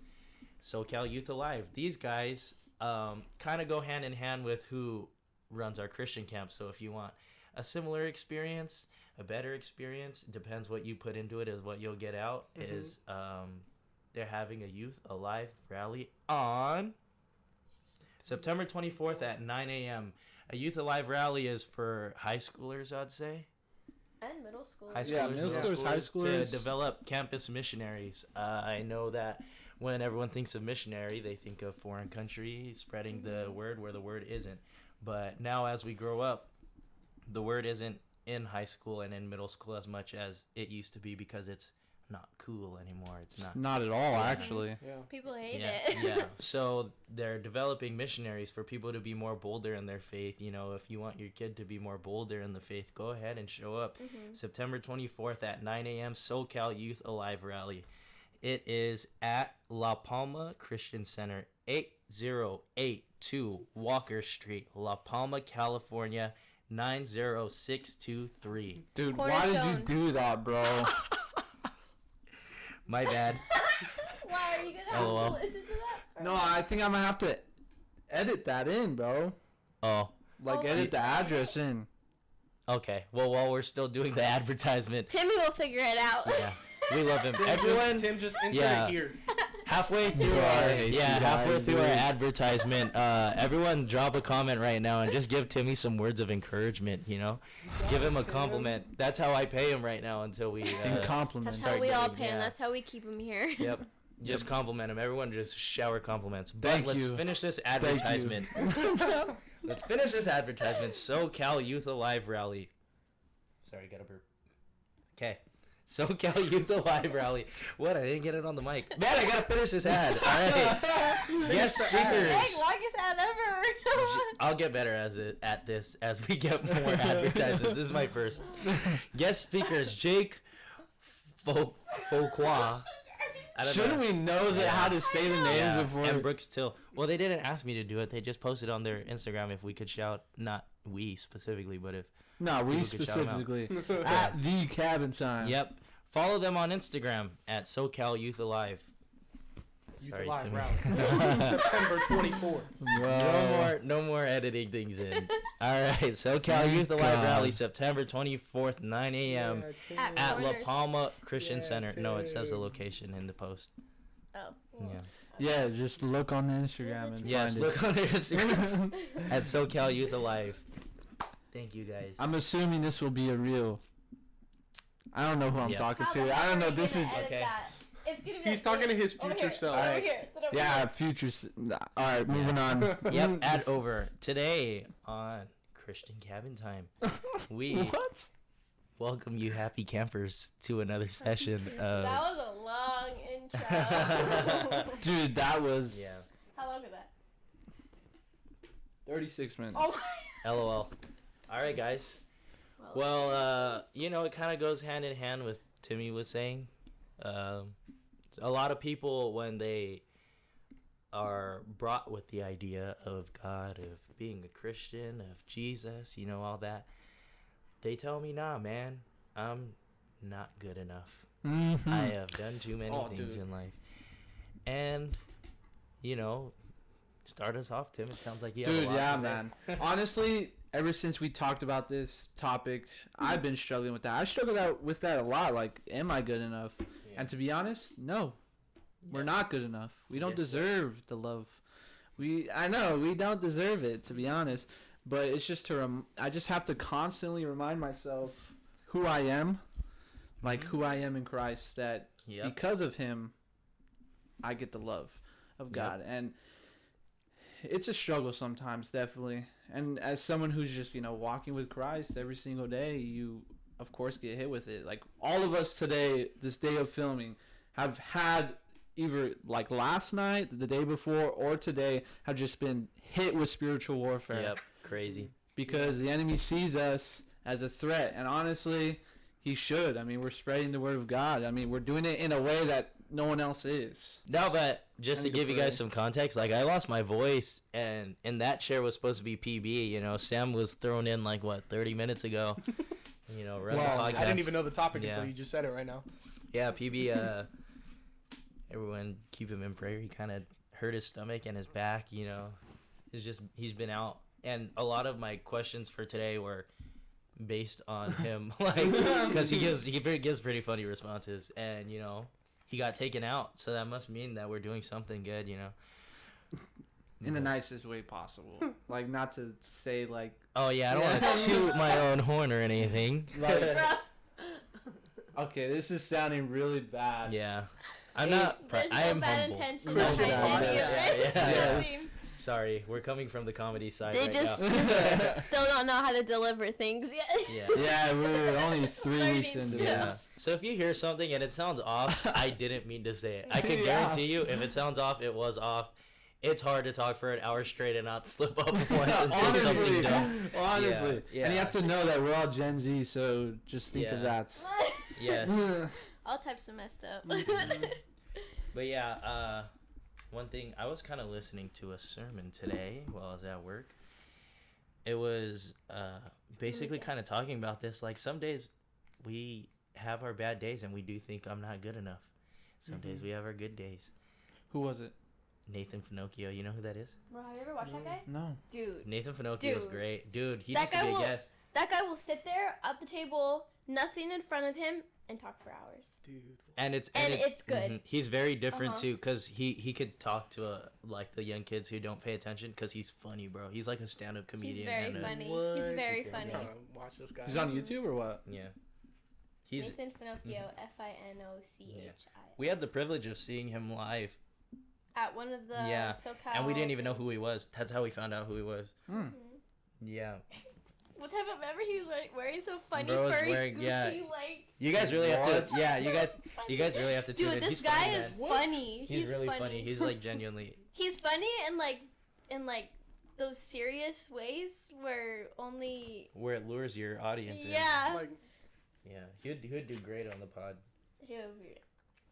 SoCal Youth Alive. These guys kind of go hand in hand with who runs our Christian camp. So if you want a similar experience, a better experience, depends what you put into it is what you'll get out. Is they're having a Youth Alive rally on September 24th at 9 a.m. A Youth Alive rally is for high schoolers, I'd say. And middle school. High schoolers, middle schoolers, high schoolers. To develop campus missionaries. I know that when everyone thinks of missionary, they think of foreign country, spreading the word where the word isn't. But now as we grow up, the word isn't in high school and in middle school as much as it used to be, because it's not cool anymore. It's not at all, actually. People hate it. Yeah. So they're developing missionaries for people to be more bolder in their faith. You know, if you want your kid to be more bolder in the faith, go ahead and show up. September 24th at 9 a.m. SoCal Youth Alive Rally. It is at La Palma Christian Center, 8082 Walker Street, La Palma, California, 90623. Dude, why did you Cornerstone. do that, bro? My bad. Why are you gonna have LOL. to listen to that? No, I think I'm gonna have to edit that in, bro. Oh, Like, Oh, edit the yeah. address in. okay. Well, while we're still doing the advertisement, Timmy will figure it out. yeah, we love him. Tim, Everyone, Tim, just insert yeah. it here. halfway through okay. our Hate you halfway guys, through our dude. advertisement, everyone drop a comment right now and just give Timmy some words of encouragement. You know, give him a compliment. That's how I pay him right now until we. In compliment. That's how Start we all getting- pay him. yeah. That's how we keep him here. Yep. Just compliment him. Everyone just shower compliments. But Thank let's you. finish this Thank you. advertisement. Let's finish this advertisement. SoCal Youth Alive Rally. Sorry, got a burp. Okay. SoCal Youth Alive Rally. What? I didn't get it on the mic. Man, I gotta finish this ad. All right. Guest Dang, speakers. longest ad ever. I'll get better at this as we get more advertisements. This is my first. Guest speakers: Jake Fauquois. I don't Shouldn't know. we know that Yeah. how to say the names Yeah, before? and Brooks Till. Well, they didn't ask me to do it. They just posted on their Instagram if we could shout, not we specifically, but if. No, we People could shout 'em out. specifically. At the cabin time. Yep. Follow them on Instagram at SoCal Youth Alive. Youth Sorry, Alive Timmy. Rally. September 24th. No more editing things in. All right, SoCal Youth Alive God. Rally, September 24th, 9 a.m. Tim. At at La Corners. Palma Christian Yeah, Center. No, it says the Tim. location in the post. Oh. Yeah. Yeah, just look on the Instagram and Yes, find look on their Instagram at SoCal Youth Alive. Thank you guys. I'm assuming this will be a real. I don't know who I'm Yeah. talking How the to. hell I don't are know. you This gonna is edit Okay. that? It's gonna be He's like, talking to his over future here, self. Over Alright. here. Then over yeah, here. future. All right, moving on. Yep, ad over. Today on Christian Cabin Time, we What? welcome you happy campers to another session of... That was a long intro. Dude, that was Yeah, How long was that? 36 minutes. Oh. LOL. All right, guys. Well, you know, it kind of goes hand in hand with Timmy was saying. A lot of people, when they are brought with the idea of God, of being a Christian, of Jesus, you know, all that, they tell me, nah, man, I'm not good enough. Mhm. I have done too many Oh, things dude. in life. And, you know, start us off, Tim. It sounds like you have a Dude, lot yeah, to say. man. Honestly, ever since we talked about this topic, I've been struggling with that. I struggle with that a lot. Like, am I good enough? Yeah. And to be honest, no, we're Yeah. not good enough. We don't Yes. deserve the love. I know we don't deserve it, to be honest. But it's just I just have to constantly remind myself who I am, like who I am in Christ. That Yep. because of Him, I get the love of Yep. God. And it's a struggle sometimes, definitely. And as someone who's just, walking with Christ every single day, you, of course, get hit with it. Like, all of us today, this day of filming, have had either, like, last night, the day before, or today, have just been hit with spiritual warfare. Yep, crazy. Because the enemy sees us as a threat. And honestly, he should. I mean, we're spreading the word of God. I mean, we're doing it in a way that no one else is. No, but just I to need to give you pray. guys some context, like I lost my voice, and that chair was supposed to be PB. You know, Sam was thrown in like 30 minutes ago. You know, run Well, the podcast. I didn't even know the topic Yeah. until you just said it right now. Yeah, PB. Everyone keep him in prayer. He kind of hurt his stomach and his back. You know, he's been out, and a lot of my questions for today were based on him, like because he gives pretty funny responses, and you know. He got taken out, so that must mean that we're doing something good, you know. In the nicest way possible. Like, not to say, like... Oh yeah, I don't want to toot my own horn or anything. like okay, this is sounding really bad. Yeah, I'm Hey, not. There's I no am bad humble. intention Christian behind podcast. it, right? Yeah, yes. Sorry, we're coming from the comedy side They right just, now. just still don't know how to deliver things yet. Yeah. Yeah, we're only 3 Learning weeks into still. Yeah. this. So if you hear something and it sounds off, I didn't mean to say it. I can Yeah. guarantee you, if it sounds off, it was off. It's hard to talk for an hour straight and not slip up once and say something Honestly, dumb. honestly. Yeah, And you yeah. have to know that we're all Gen Z, so just think of Yeah. that. Yes. All types of messed up. But yeah, one thing, I was kind of listening to a sermon today while I was at work. It was basically kind of talking about this. Like, some days we have our bad days and we do think I'm not good enough. Some days we have our good days. Who was it? Nathan Finocchio, you know who that is? Bro, have you ever watched that guy? No. Dude. Nathan Finocchio is great. Dude, he That needs to guy be a will- guest. That guy will sit there at the table, nothing in front of him, and talk for hours. Dude. And it's good. Mhm. He's very different Uh-huh. too, because he could talk to like the young kids who don't pay attention, because he's funny, bro. He's like a stand-up comedian. He's very and funny. What? He's very I'm funny. trying to watch this guy. He's on YouTube or what? Yeah. He's Nathan Finocchio, Finocchi. we had the privilege of seeing him live, At one of the Yeah, SoCal and we didn't even know things. who he was. That's how we found out who he was. Hmm. Yeah. What type of memory he was wearing so funny Bro was furry wearing- Gucci yeah. like. You guys really have What? to. Yeah, you guys really have to tune Dude, in. this He's guy funny, is man. funny. He's really funny. He's like genuinely. He's funny in like those serious ways where only. Where it lures your audience in. Yeah. Like, Yeah, he would do great on the pod. He'll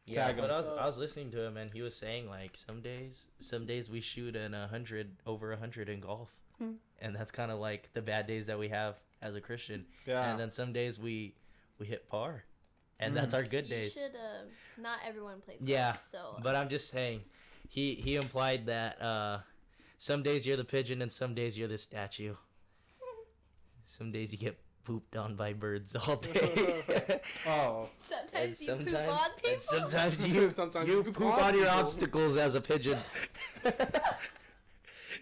Yeah, Tag him. but I was listening to him and he was saying like some days we shoot over 100 in golf, and that's kind of like the bad days that we have as a Christian. Yeah. And then some days we hit par, and that's our good You days. should. Not everyone plays golf. Yeah, So. but I'm just saying, he implied that some days you're the pigeon and some days you're the statue. Some days you get pooped on by birds all day. Oh. Sometimes you poop on people. and sometimes you Sometimes you you poop poop on on your people. obstacles as a pigeon.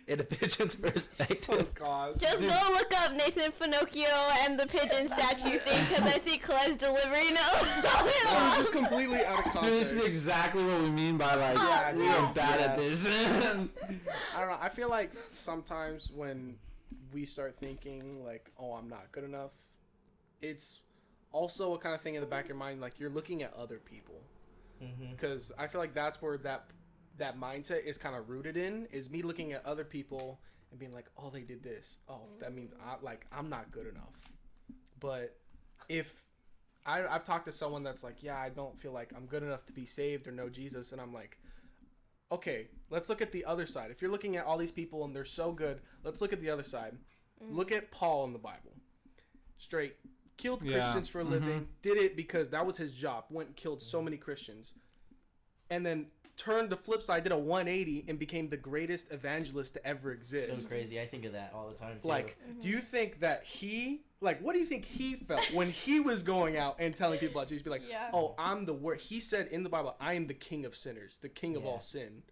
In a pigeon's oh perspective. gosh. Just go look up Nathan Finocchio and the pigeon statue thing, because I think Clay's delivering I was it. just completely out of Dude, context. this is exactly what we mean by like, Yeah, we yeah. are bad at this. I don't know. I feel like sometimes when we start thinking like, "Oh, I'm not good enough," it's also a kind of thing in the back of your mind, like you're looking at other people, because I feel like that's where that mindset is kind of rooted in. Is me looking at other people and being like, "Oh, they did this. Oh, that means I'm not good enough." But if I've talked to someone that's like, "Yeah, I don't feel like I'm good enough to be saved or know Jesus," and I'm like, okay, let's look at the other side. If you're looking at all these people and they're so good, let's look at the other side. Look at Paul in the Bible. Straight killed Yeah. Christians for a living. Did it because that was his job. Went and killed so many Christians. And then turned the flip side, did a 180 and became the greatest evangelist to ever exist. So crazy. I think of that all the time too. Like, do you think that what do you think he felt when he was going out and telling people about Jesus? Be like, Yeah. oh, I'm the word. He said in the Bible, I am the king of sinners, the king of Yeah. all sin.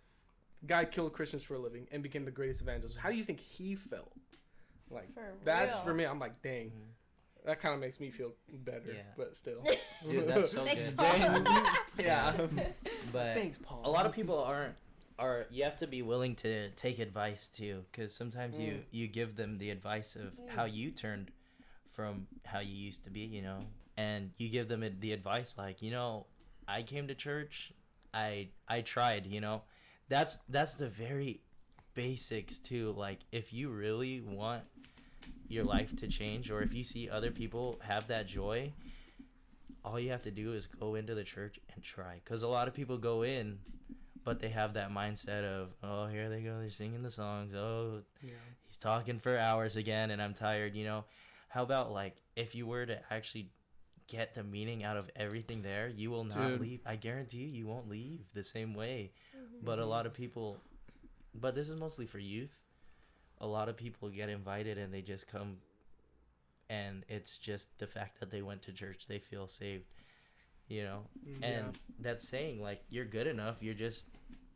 Guy killed Christians for a living and became the greatest evangelist. How do you think he felt? Like, For that's real. for me. I'm like, dang. That kind of makes me feel better, Yeah. but still. Dude, that's so Thanks, good. Paul. Yeah. But Thanks, Paul. a lot of people are you have to be willing to take advice too, because sometimes you give them the advice of how you turned from how you used to be, you know, and you give them the advice like, you know, I came to church, I tried, you know. That's the very basics too. Like, if you really want your life to change, or if you see other people have that joy, all you have to do is go into the church and try. Because a lot of people go in, but they have that mindset of, oh, here they go, they're singing the songs, oh, Yeah. he's talking for hours again and I'm tired, you know. How about, like, if you were to actually get the meaning out of everything there, you will not Dude. leave. I guarantee you won't leave the same way. But a lot of people, but this is mostly for youth, a lot of people get invited and they just come, and it's just the fact that they went to church, they feel saved, you know. And that's saying, like, you're good enough, you're just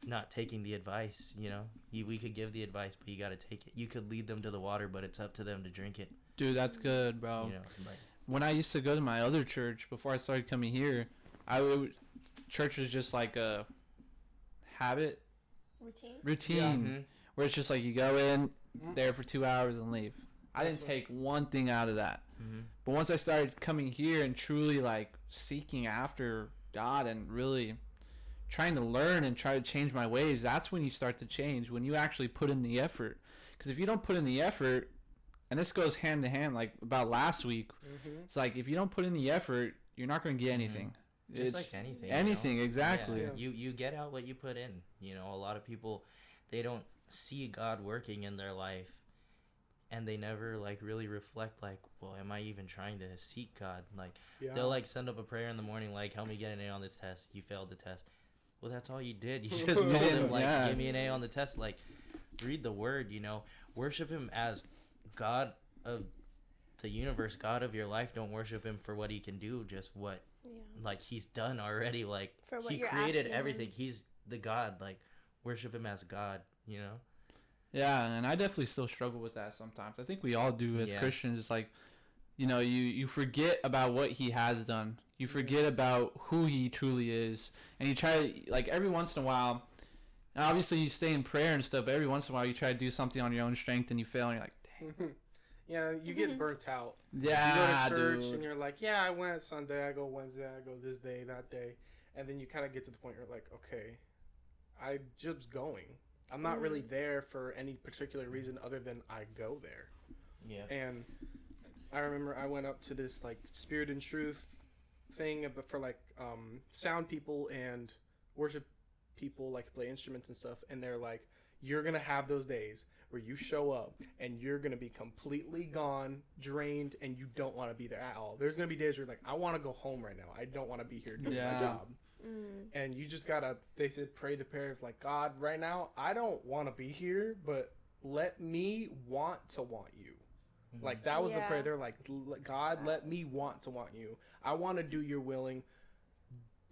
not taking the advice, you know. We could give the advice, but you got to take it. You could lead them to the water, but it's up to them to drink it, Dude, that's good, bro. you know. Like, When I used to go to my other church before I started coming here, church was just like a habit, routine, where it's just like you go in there for 2 hours and leave. I That's didn't take one thing out of that. But once I started coming here and truly like seeking after God and really trying to learn and try to change my ways, that's when you start to change, when you actually put in the effort. Because if you don't put in the effort, and this goes hand to hand, like about last week, it's like if you don't put in the effort, you're not going to get anything. Just like anything. Anything, exactly. Yeah. You get out what you put in. A lot of people, they don't see God working in their life, and they never like really reflect like, well, am I even trying to seek God? Like they'll like send up a prayer in the morning like, help me get an A on this test. You failed the test. Well, that's all you did. You just told him like, give me an A on the test. Like, read the word. Worship him as God of the universe, God of your life. Don't worship him for what he can do, just what like he's done already. Like for what he you're created asking everything. him. He's the God. Like, worship him as God. Yeah, and I definitely still struggle with that sometimes. I think we all do as Christians. It's like, you forget about what he has done. You forget about who he truly is. And you try, like, every once in a while, and obviously you stay in prayer and stuff, but every once in a while you try to do something on your own strength and you fail and you're like, dang. Yeah, you get burnt out. Yeah, you go to church dude. and you're like, yeah, I went Sunday, I go Wednesday, I go this day, that day. And then you kind of get to the point where you're like, okay, I'm just going. I'm not really there for any particular reason other than I go there. Yeah. And I remember I went up to this like Spirit and Truth thing for like sound people and worship people, like play instruments and stuff, and they're like, you're gonna have those days where you show up and you're gonna be completely gone, drained, and you don't want to be there at all. There's gonna be days where you're like, I want to go home right now. I don't want to be here doing my job. And you just gotta, they said, pray the prayer of like, God, right now I don't want to be here, but let me want to want you. Like, that was the prayer. They're like, God, let me want to want you. I want to do your willing,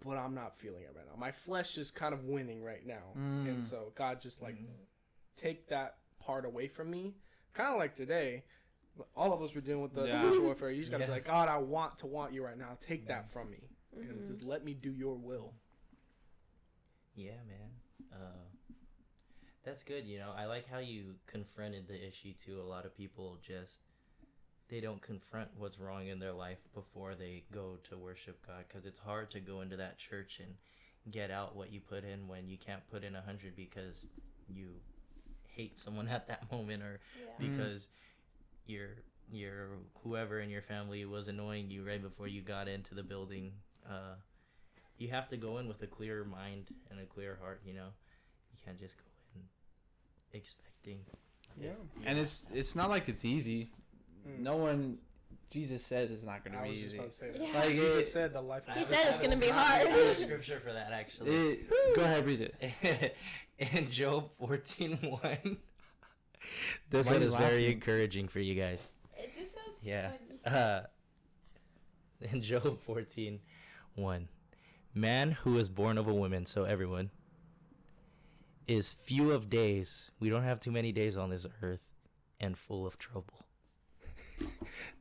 but I'm not feeling it right now. My flesh is kind of winning right now. And so God just like, take that part away from me. Kind of like today, all of us were dealing with the spiritual warfare. You just got to be like, God, I want to want you right now. Take that from me. And just let me do your will. Yeah, man. That's good. I like how you confronted the issue too. A lot of people just, they don't confront what's wrong in their life before they go to worship God, because it's hard to go into that church and get out what you put in when you can't put in 100 because you hate someone at that moment, or because your whoever in your family was annoying you right before you got into the building. You have to go in with a clear mind and a clear heart. You can't just go in expecting. And it's not like it's easy. No one, Jesus said it's not going to be easy. Like Jesus said, the life. He said it's going to be hard. I have a scripture for that actually. Go ahead, read it. In Job 14:1. This Why one are you is very laughing? encouraging for you guys. It just sounds Yeah. In Job 14:1, man who is born of a woman, so everyone, is few of days. We don't have too many days on this earth, and full of trouble.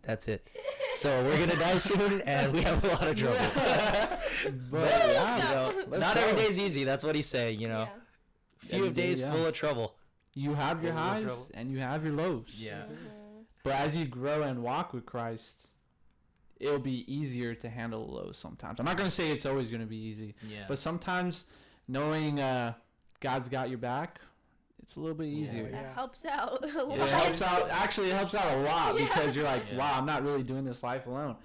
That's it. So we're gonna die soon, and we have a lot of trouble. But not every day's easy. That's what he's saying. Few of days, full of trouble. You have your Full of highs trouble. and you have your lows. Yeah. But as you grow and walk with Christ, it'll be easier to handle the lows sometimes. I'm not going to say it's always going to be easy. Yeah. But sometimes knowing God's got your back, it's a little bit easier. That helps out a lot. It helps out. Actually, it helps out a lot because you're like, wow, I'm not really doing this life alone.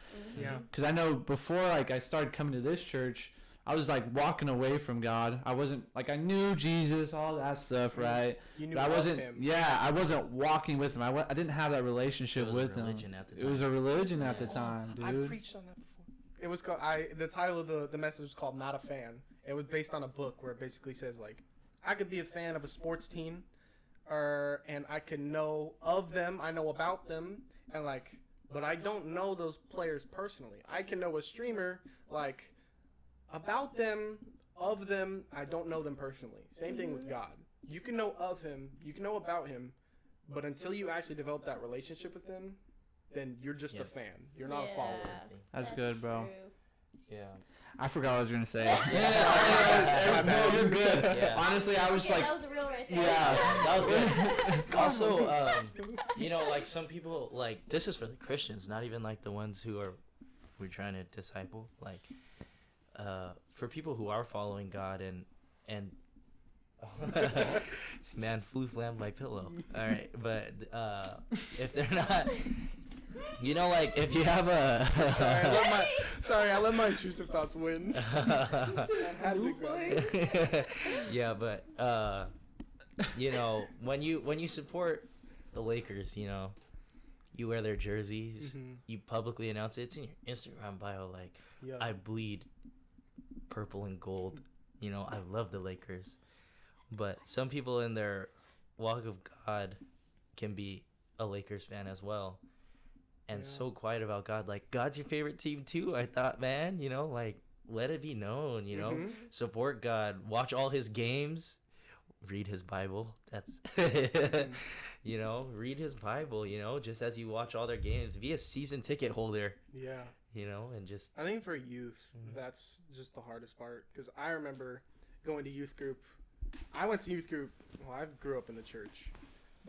Yeah. Because I know before, like, I started coming to this church, I was like walking away from God. I wasn't like, I knew Jesus, all that stuff, right? You knew but I wasn't. him. Yeah, I wasn't walking with him. I didn't have that relationship It was with a him. religion at the It was time. a religion at the time, dude. I preached on that before. It was called. The title of the message was called "Not a Fan." It was based on a book where it basically says like, I could be a fan of a sports team, and I can know of them, I know about them, and like, but I don't know those players personally. I can know a streamer like about them, of them. I don't know them personally. Same thing with God. You can know of him, you can know about him, but until you actually develop that relationship with him, then you're just a fan. You're not a follower. That's good, bro. True. Yeah. I forgot what I was gonna say. No, you're good. Yeah. Honestly, I was like, that was real right there. yeah, That was good. Also, like some people, like, this is for the Christians, not even like the ones who we're trying to disciple. Like, for people who are following God and man, flu flammed my pillow. All right, but if they're not, You know, like if you have a I let my intrusive thoughts win. Yeah, but you know, when you support the Lakers, you know, you wear their jerseys, you publicly announce it. It's in your Instagram bio, like I bleed purple and gold. You know, I love the Lakers. But some people in their walk of God can be a Lakers fan as well. And so quiet about God. Like, God's your favorite team too, I thought, man. You know, like, let it be known, you know. Support God. Watch all his games. Read his Bible. That's, you know, read his Bible, you know, just as you watch all their games. Be a season ticket holder. Yeah. You know, and just. I think for youth, that's just the hardest part. Because I remember going to youth group. I went to youth group. Well, I grew up in the church.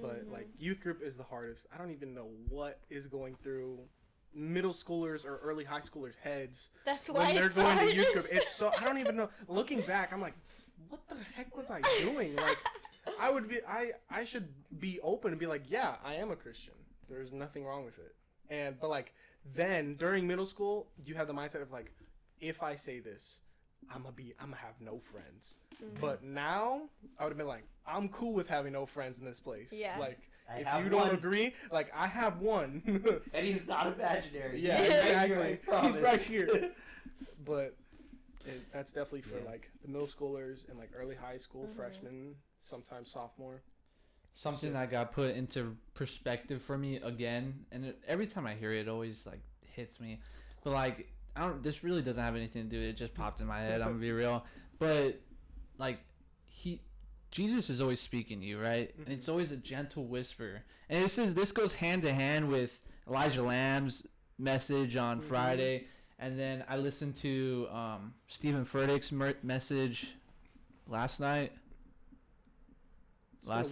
But, like, youth group is the hardest. I don't even know what is going through middle schoolers or early high schoolers' heads. That's why when they're going to youth group. It's so, I don't even know. Looking back, I'm like, what the heck was I doing? Like, I should be open and be like, yeah, I am a Christian. There's nothing wrong with it. But, like, then, during middle school, you have the mindset of, like, if I say this, I'm gonna have no friends. But now I would have been like, I'm cool with having no friends in this place. Yeah. Like, if you don't agree, like, I have one. And he's not imaginary. Yeah, exactly. He's right here. But that's definitely for like the middle schoolers and like early high school freshmen, sometimes sophomore. Something that got put into perspective for me again, and every time I hear it, it always like hits me. But like, this really doesn't have anything to do. It just popped in my head. I'm gonna be real, but like Jesus is always speaking to you, right? And it's always a gentle whisper. And this goes hand to hand with Elijah Lamb's message on Friday, and then I listened to Stephen Furtick's message last night. It's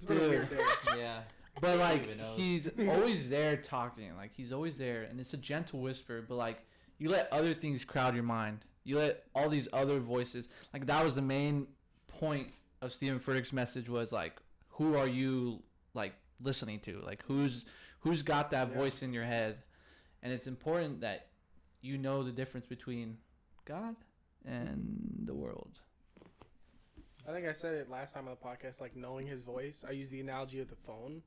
been a weird day. Yeah. But like he's always there talking, like he's always there, and it's a gentle whisper. But like you let other things crowd your mind, you let all these other voices. Like that was the main point of Stephen Furtick's message was like, who are you like listening to? Like who's got that voice in your head? And it's important that you know the difference between God and the world. I think I said it last time on the podcast, like knowing his voice. I use the analogy of the phone.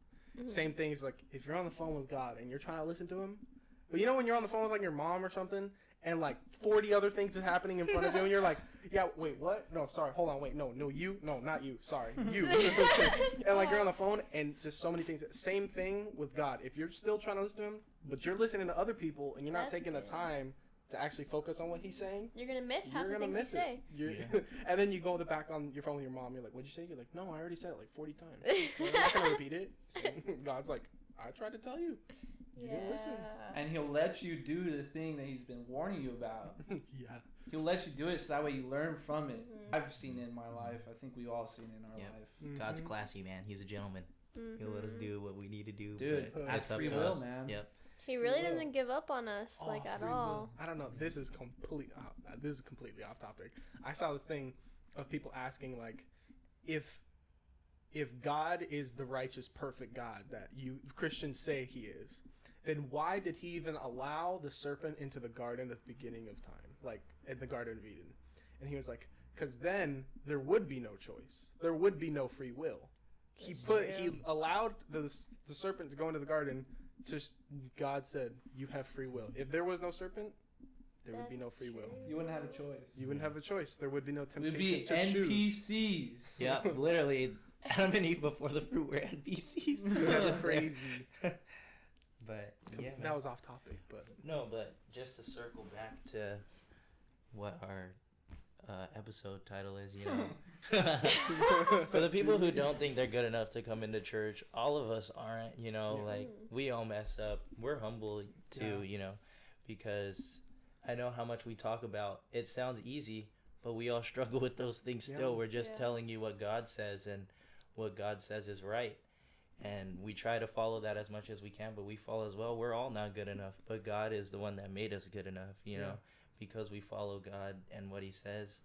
Same thing is like if you're on the phone with God and you're trying to listen to him, but you know when you're on the phone with like your mom or something and like 40 other things are happening in front of you and you're like, yeah, wait, what? No, sorry, hold on, wait, no, you, no, not you, sorry, you. And like you're on the phone and just so many things. Same thing with God. If you're still trying to listen to him, but you're listening to other people and you're not taking the time to actually focus on what he's saying, you're gonna miss half the things he say. And then you go back on your phone with your mom. You're like, "What'd you say?" You're like, "No, I already said it like 40 times. I'm not gonna repeat it." So God's like, "I tried to tell you. You didn't listen." And he'll let you do the thing that he's been warning you about. He'll let you do it so that way you learn from it. I've seen it in my life. I think we've all seen it in our life. God's classy, man. He's a gentleman. He'll let us do what we need to do. Dude, that's free will, man. Yep. He really doesn't give up on us at all. I don't know. This is completely off topic. I saw this thing of people asking like, if God is the righteous, perfect God that you Christians say he is, then why did he even allow the serpent into the garden at the beginning of time, like in the Garden of Eden? And he was like, because then there would be no choice. There would be no free will. He allowed the serpent to go into the garden. Just God said, you have free will. If there was no serpent, there would be no free will. You wouldn't have a choice. You wouldn't have a choice. There would be no temptation to choose. NPCs. Yeah, literally. Adam and Eve before the fruit were NPCs. That's crazy. But yeah, that was off topic. But no, but just to circle back to what our episode title is, you know, for the people who don't think they're good enough to come into church, all of us aren't, you know, like we all mess up. We're humble too, you know, because I know how much we talk about it sounds easy, but we all struggle with those things still. We're just telling you what God says, and what God says is right, and we try to follow that as much as we can, but we fall as well. We're all not good enough, but God is the one that made us good enough, you know, because we follow God and what he says.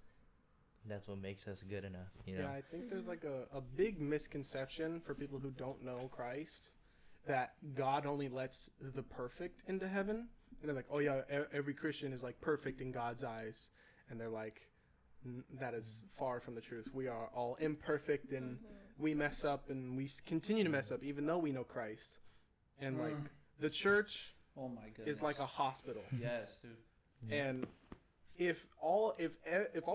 That's what makes us good enough, you know. Yeah, I think there's like a big misconception for people who don't know Christ that God only lets the perfect into heaven. And they're like, oh yeah, every Christian is like perfect in God's eyes. And they're like, that is far from the truth. We are all imperfect and we mess up and we continue to mess up even though we know Christ. And like the church Oh my goodness. is like a hospital. Yes, dude. Yeah. And if all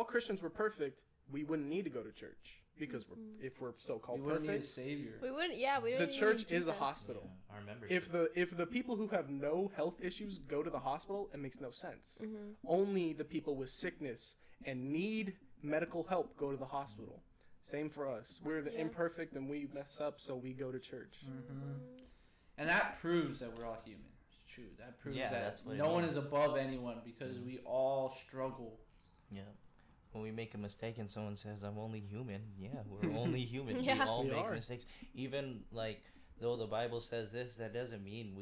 Christians were perfect, we wouldn't need to go to church because if we're so-called We wouldn't need a perfect, savior. We wouldn't. Yeah, we the don't. church even is a Jesus. hospital. Yeah, our membership. If the people who have no health issues go to the hospital, it makes no sense. Mm-hmm. Only the people with sickness and need medical help go to the hospital. Same for us. We're the Yeah. imperfect and we mess up, so we go to church. And that proves that we're all human. It's true. That proves Yeah, that that's what it no one means. is above anyone because we all struggle. Yeah. When we make a mistake and someone says, I'm only human. Yeah, we're only human. Yeah. We all We make are. mistakes. Even, like, though the Bible says this, that doesn't mean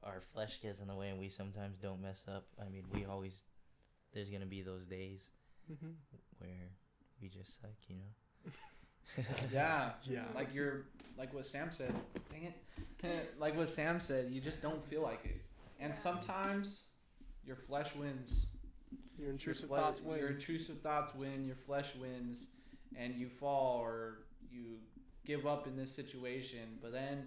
our flesh gets in the way and we sometimes don't mess up. I mean, there's going to be those days where we just suck, you know? Yeah. Yeah. Like what Sam said. Dang it. Like what Sam said, you just don't feel like it. And sometimes your flesh wins. Your intrusive Your thoughts win. Your intrusive thoughts win, your flesh wins, and you fall or you give up in this situation. But then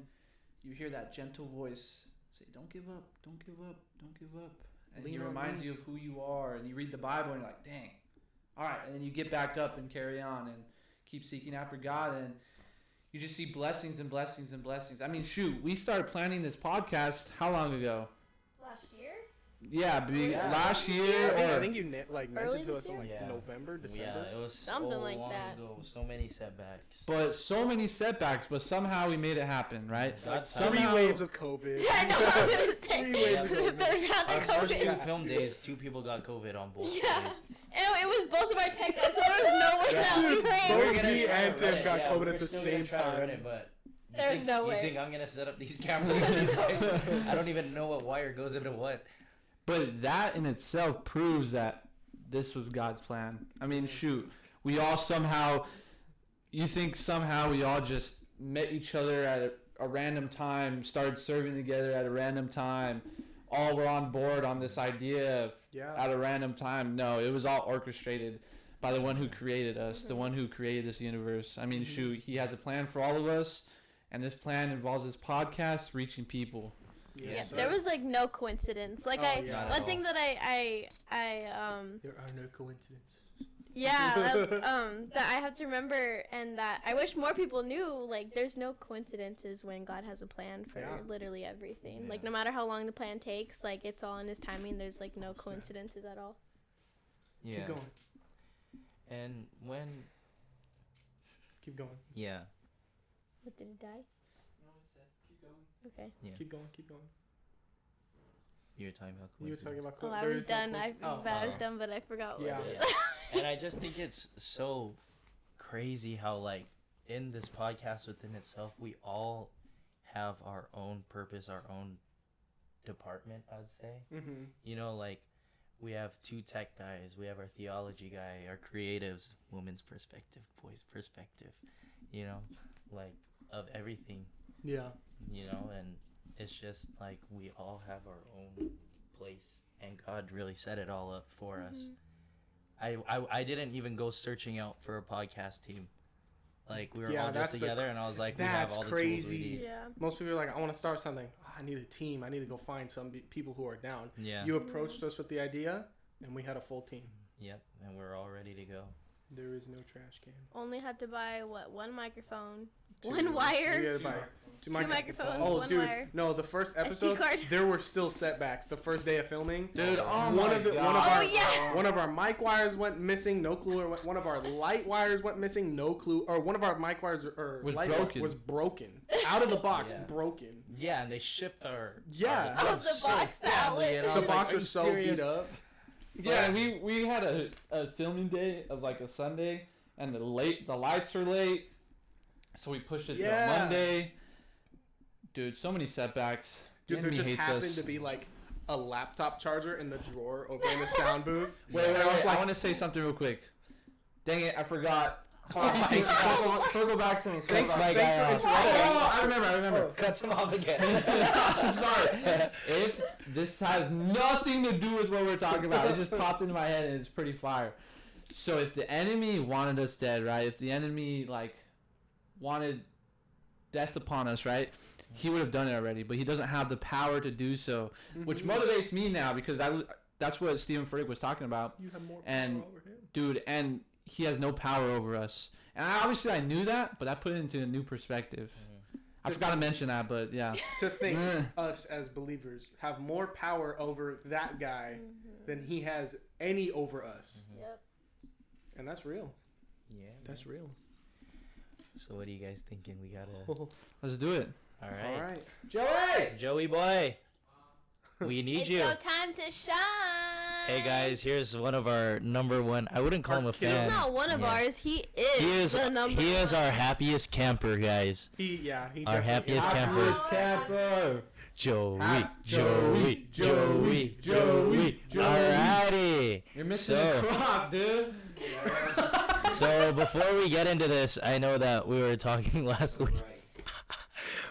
you hear that gentle voice say, don't give up, don't give up, don't give up. And Lean he on reminds me. you of who you are. And you read the Bible and you're like, dang. All right. And then you get back up and carry on and keep seeking after God. And you just see blessings and blessings and blessings. I mean, shoot, we started planning this podcast how long ago? Last year. Yeah, Yeah. last year I or think you mentioned to this us in year? like Yeah. November, December. Yeah, it was Something so like long that. ago. So many setbacks. but so many setbacks, but somehow we made it happen, right? God Somehow- Three waves of COVID. Yeah, I know. I was gonna say. Three waves of The COVID. third round Our of first two COVID. film days, 2 people got COVID on both Yeah. days. And it was both of our tech guys, so there was no way that we Both could. me try and to Tim run it. got Yeah, COVID we at were the still same gonna try to time. run it, but you There's think- no way. You think I'm gonna set up these cameras? I don't even know what wire goes into what. But that in itself proves that this was God's plan. I mean, shoot, we all somehow, you think somehow we all just met each other at a random time, started serving together at a random time, all were on board on this idea Yeah. at a random time. No, it was all orchestrated by the one who created us, the one who created this universe. I mean, shoot, he has a plan for all of us, and this plan involves this podcast reaching people. Yeah, Yes, there sir. was like no coincidence. Like Oh, yeah. Not at one all. thing that I There are no coincidences. yeah, that I have to remember, and that I wish more people knew. Like, there's no coincidences when God has a plan for Yeah. literally everything. Like, Yeah. no matter how long the plan takes, like it's all in His timing. There's like no coincidences at all. Yeah. Keep going. And when, Keep going. yeah, What, did it die? Okay. yeah. Keep going. Keep going. You were talking about You were talking coincidence. about. Oh, I there was is no done. I was Oh. done, but I forgot Yeah. what it Yeah. And I just think it's so crazy how, like, in this podcast within itself, we all have our own purpose, our own department, I'd say. Mm-hmm. You know, like, we have 2 tech guys, we have our theology guy, our creatives, woman's perspective, boy's perspective, you know, like, of everything, Yeah. you know, and it's just like we all have our own place, and God really set it all up for us. I didn't even go searching out for a podcast team. Like, we were Yeah, all that's just the together, and I was like, we have that's all the tools we crazy. need. Yeah. Most people are like, I want to start something. Oh, I need a team. I need to go find some people who are down. Yeah. You approached us with the idea, and we had a full team. Yep, and we're all ready to go. There is no trash can. Only had to buy one microphone, Two- one We wire. had to buy two microphones, Oh, one dude, wire. no! The first episode, card. there were still setbacks. The first day of filming, Dude, oh one my of the God. one of Oh, our yeah. one of our mic wires went missing. No clue. Or one of our light wires went missing. No clue. Or one of our mic wires or Was light broken. was broken out of the box. Yeah. Broken. Yeah, and they shipped our Yeah. our Oh, the box, the outlet. and I The was like, box "Are was you so serious?" beat up. Yeah, we had a filming day of like a Sunday, and the lights were late, so we pushed it Yeah. to Monday. Dude, so many setbacks. Dude, The there enemy just hates happened us. to be like a laptop charger in the drawer over in the sound booth. Wait, And I was I like, want to say something real quick. Dang it, I forgot. Circle back to me. Thanks, my Thanks guy. for interrupting. I remember. Cuts him off again. Sorry. If this has nothing to do with what we're talking about, it just popped into my head and it's pretty fire. So if the enemy wanted us dead, right? If the enemy like wanted death upon us, right? He would have done it already, but he doesn't have the power to do so, which motivates me now because that's what Stephen Furtick was talking about. You have more And power over him. dude, and he has no power over us. And obviously I knew that, but I put it into a new perspective. I forgot to mention that, but yeah. To think us as believers have more power over that guy than he has any over us. Yep. And that's real. Yeah. That's real. So what are you guys thinking? We gotta. Let's do it. All right. All right. Joey boy, we need It's you. so time to shine. Hey guys, here's one of our number one. I wouldn't call him a fan. He's not one of Yeah. ours. He is the number He is one. our happiest camper, guys. He Our definitely happiest is. camper. Camper. Joey. Joey. Alrighty. You're missing So- a crop, dude. So before we get into this, I know that we were talking last week.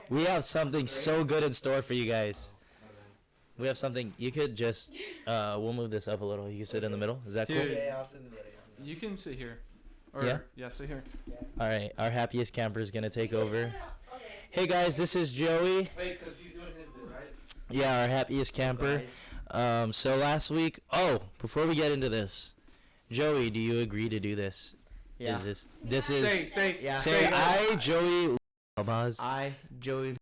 We have something so good in store for you guys. We have something. You could just. We'll move this up a little. You can sit in the middle. Is that cool? Dude. Yeah, I'll sit in the middle. You can sit here. Or, Yeah? sit here. All right. Our happiest camper is gonna take over. Hey guys, this is Joey. Wait, because he's doing his bit, right? Yeah, our happiest camper. So last week. Oh, before we get into this, Joey, do you agree to do this? Yeah. This is. Say. Yeah. Say I, Joey. Albaz. I, Joey,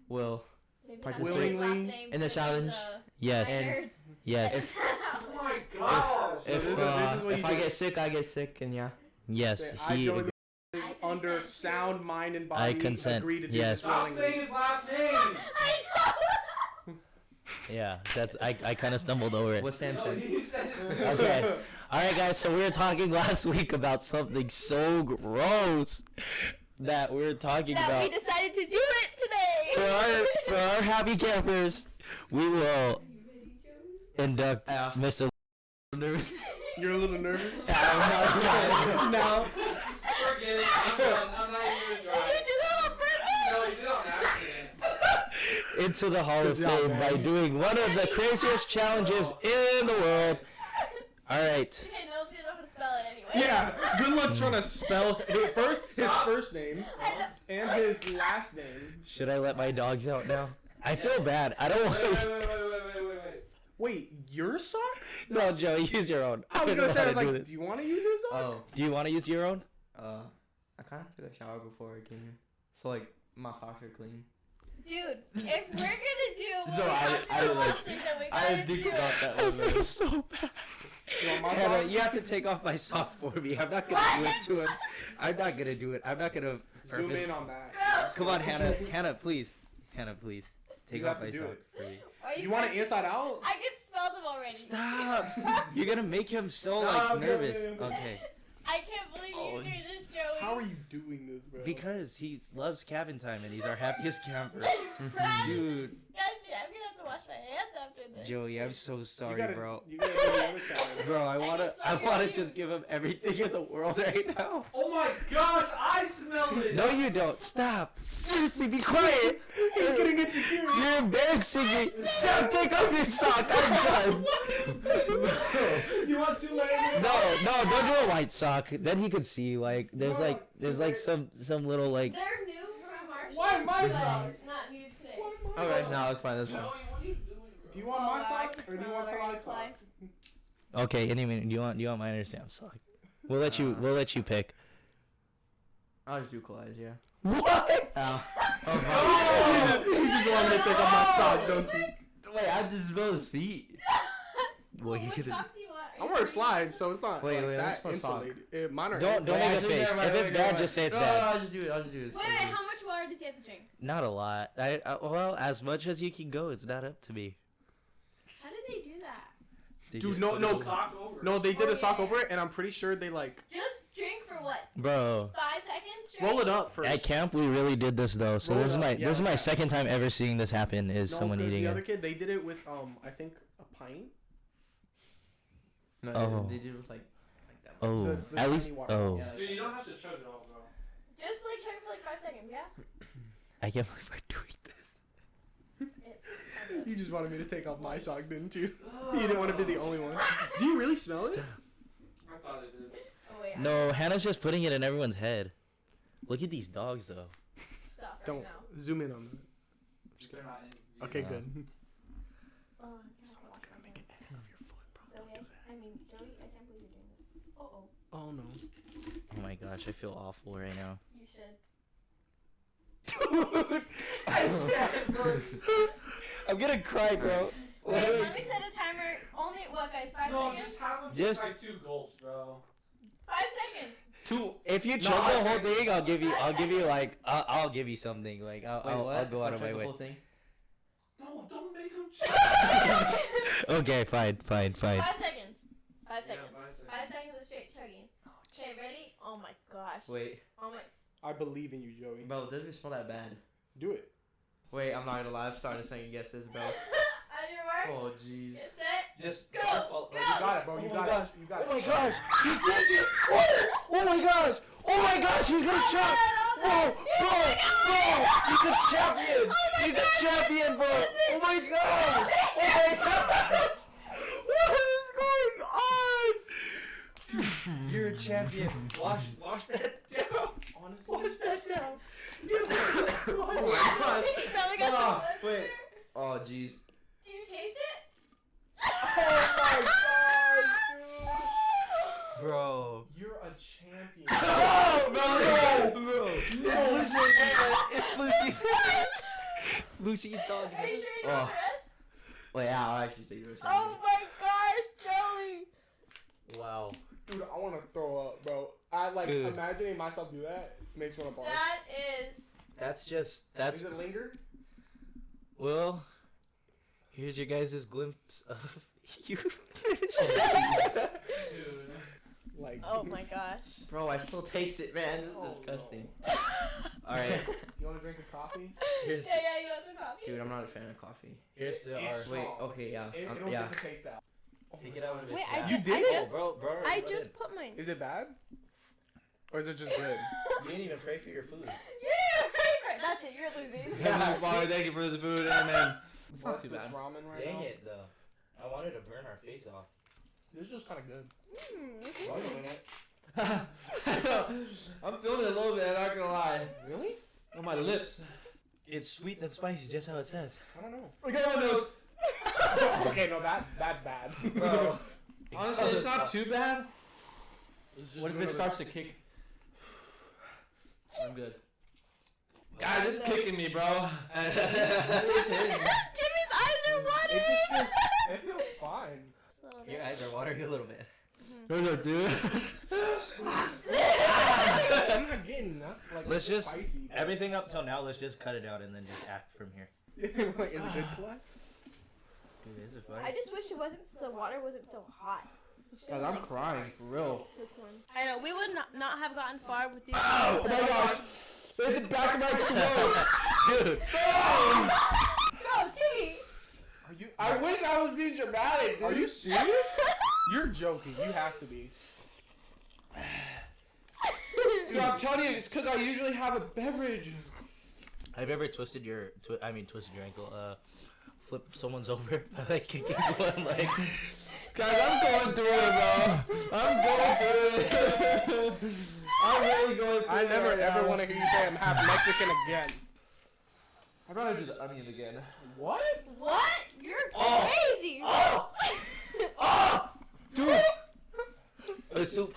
will. Maybe Participate. not his last Willingly name, in the but challenge. Yes. nerd. Yes. Oh my gosh. This is what If you I do. get sick, I get sick, and yeah. Yes. Say, I, He. Joey, is under sound mind and body. I consent. Agree to do Yes. this willingly. his last name. I know. Yeah. That's. I kind of stumbled over it. What Sam said. Okay. All right, guys. So we were talking last week about something so gross that we were talking That we about. decided to do it today. For our happy campers, we will induct Yeah. Mr. You're a little nervous? No. Forget it. I'm not even Did you do that on purpose? No, you don't accident. into the Hall of job, Fame man. by doing one of the craziest challenges in the world. All right. Okay, no one's gonna know how to spell it anyway. Yeah. Good luck trying to spell his first name I know. and his last name. Should I let my dogs out now? I feel bad. I don't want to. Wait, your sock? No, Joey, use your own. I was don't gonna know say, how I was to do like, this. do you want to use his sock? Oh. Do you want to use your own? I kind of took a shower before I came here, so like my socks are clean. Dude, if we're gonna do what So we I- talked I about like- last week, then we I gotta didn't think do about it. that I one. feel so bad. You want my Hannah, sock? you have to take off my sock for me. I'm not gonna do it to him. I'm not gonna do it. I'm not gonna. Zoom purpose- in on that. Come on, Hannah. Hannah, please. Hannah, please. Take You off have to my do sock it. for me. Are You want it crazy? inside out? I can spell them already. Stop! You're gonna make him so No, like okay, nervous. okay, okay. Okay. I can't believe you do this, Joey. How are you doing this, bro? Because he loves cabin time and he's our happiest camper. Guys, Dude, I'm gonna have to wash my hands after this. Joey, I'm so sorry, you gotta, bro. You gotta do the other challenge. Bro, I can smell wanna you. just give him everything in the world right now. Oh my gosh, I smell it. No, you don't. Stop. Seriously, be quiet. He's getting insecure. You're embarrassing me. Stop. Take off your sock. I'm done. You want 2 layers? No, don't do a white sock. Then he could see. Like, there's like some little like. They're new from our Why shop, my but sock? not new today. Okay, no, it's fine. That's fine. Do you want Oh, my wow, I sock can or do you smell want it already, Kalai's sock? Clay. Okay, anyway, do you want mine or Sam's sock? We'll let you pick. I'll just do Kalai's, yeah. What? You just want me to take off my sock, don't you? Wait, I just smell his feet. Well, you Which could. sock do you want? I wear slides, so it's not Wait, like wait, that that's my sock. insulated. Mine are. Don't make a actually, face. never mind, If it's never bad, mind. just say it's No, bad. I'll just do it. I'll just do this. Wait, how much water does he have to drink? Not a lot. Well, as much as you can go. It's not up to me. How did they do that? They Dude, just no, put no, it- no. They did Oh, a sock yeah. over it, and I'm pretty sure they like Just drink for what? Bro. 5 seconds straight? roll it up first. At camp, we really did this though. So Roll this is it my up, yeah, this is my yeah. second time ever seeing this happen. Is No, someone 'cause eating the other it? kid, they did it with I think a pint. No, Oh. they did it with like that Oh, The at least. tiny water. Oh, Yeah. Dude, you don't have to chug it all, bro. Just like chug for like 5 seconds, yeah? I can't believe we're doing this. It's You just wanted me to take off my sock, didn't you? You didn't want to be the only one. Do you really smell it? I thought it did. Oh wait. No, Hannah's just putting it in everyone's head. Look at these dogs, though. Stop right Don't now. zoom in on that. They're not in. Okay, Yeah. good. Oh, I can't Someone's walk gonna like make an that. egg of your foot, bro. So, yeah, I mean, Joey, I can't believe you're doing this. Uh-oh. Oh no. Oh my gosh, I feel awful right now. You should. I'm gonna cry, bro. Wait, let me set a timer. Only, what, guys? 5 No, seconds? just have them Just- like 2 gulps, bro. 5 seconds. 2. If you No, chug I the whole think- thing, I'll give you like, I'll give you something. Like, I'll go out of my way. Thing? No, don't make them Okay, fine. 5 seconds. 5 Yeah, seconds. 5 seconds. 5 seconds of straight chugging. Okay, ready? Oh my gosh. Wait, Oh my. I believe in you, Joey. bro, it doesn't smell that bad. Do it. Wait, I'm not gonna lie. I'm starting to second guess this, bro. On your mark. Oh, jeez. Get set. Just Go! careful. Go! You got it, bro. You Oh got my it. You got it. Oh my gosh, he's taking it. Oh my gosh. Oh my gosh, he's gonna chug. Bro, he's a champion. He's a champion, bro. Oh my god. Oh my gosh. What is going on? You're a champion. Wash that down. Honestly. Wash that down. Oh my gosh. Probably got some blood wait. there. Oh, jeez. Do you taste it? Oh my god, Bro. dude. You're a champion. Oh, bro. It's Lucy. It's Lucy's. Lucy's dog. Are you sure you Oh. don't rest? Wait, yeah, I'll actually take yours. Oh my gosh, Joey. Wow. Dude, I want to throw up, bro. I like Dude. imagining myself do that makes me want to barf. That is. That's Does it linger? well. Here's your guys' glimpse of youth. Like. Oh my gosh. Bro, I still taste it, man. This is Oh, disgusting. All right. Do you want to drink a coffee? Here's You want some coffee? Dude, I'm not a fan of coffee. here's the It's- our. Wait, okay, yeah. It'll Yeah. take the taste out. Take it out of its Wait, I mouth. ju- You did I it? just- bro. I let just it. put mine. Is it bad? Or is it just good? You didn't even pray for your food. Yeah, that's it. You're losing. Yeah, Father, thank you for the food. Amen. It's not What's too this bad. ramen right Dang now? it, though. I wanted to burn our face off. This is kind of good. Mm. Wait a minute. I'm feeling it a little bit, I'm not gonna lie. Really? On my lips. It's sweet and spicy, just how it says. I don't know. I got one of those. Okay, no, that's bad. Bro. Honestly, it's not too bad. What if it starts to kick? I'm good. Guys, it's kicking me, bro. Timmy's eyes are watering. It feels fine. Your eyes are watering a little bit. Dude. I'm not getting that. Like, Let's just spicy, but- everything up till now. Let's just cut it out and then just act from here. Like, is it good collect? Dude, this is I just wish the water wasn't so hot. We should've, Guys, I'm like, crying for real. this one. I know we would not have gotten far with these. Oh so- my gosh! It's the back of my throat. Dude. Go, Timmy. Are you? I wish I was being dramatic. Are you serious? You're joking. You have to be. Dude, I'm telling you, it's because I usually have a beverage. Have you ever twisted your twisted your ankle? Flip someone's over like kicking one like. Guys, I'm going through it, bro. I'm going through it. I'm really going through I it. never right ever now. want to hear you say I'm half Mexican again. I'd rather do the onion again. What? What? You're Oh. crazy. Oh! Oh! Dude! The soup.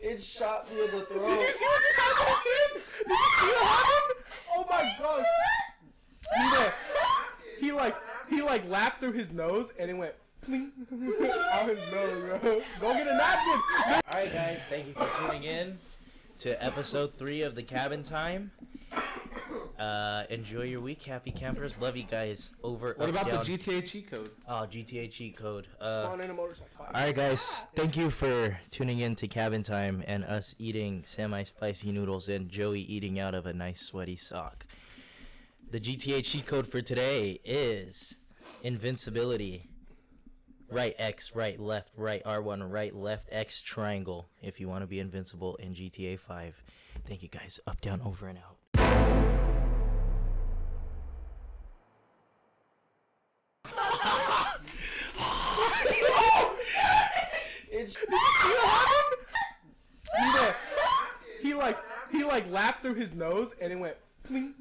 It shot me in the throat. Did you see what just happened, Tim? Did you see what happened? Oh my gosh. He like laughed through his nose and it went pling out his nose, bro. Go get a napkin. Alright guys, thank you for tuning in to episode 3 of the Cabin Time. Enjoy your week, happy campers. Love you guys. Over. What up, about down. the GTA cheat code? Oh, GTA cheat code. Spawn in a motorcycle. Alright guys, thank you for tuning in to Cabin Time and us eating semi-spicy noodles and Joey eating out of a nice sweaty sock. The GTA cheat code for today is invincibility. Right X, right left, right R1, right left X triangle if you want to be invincible in GTA 5. Thank you guys. Up, down, over, and out. He like laughed through his nose and it went. Pling.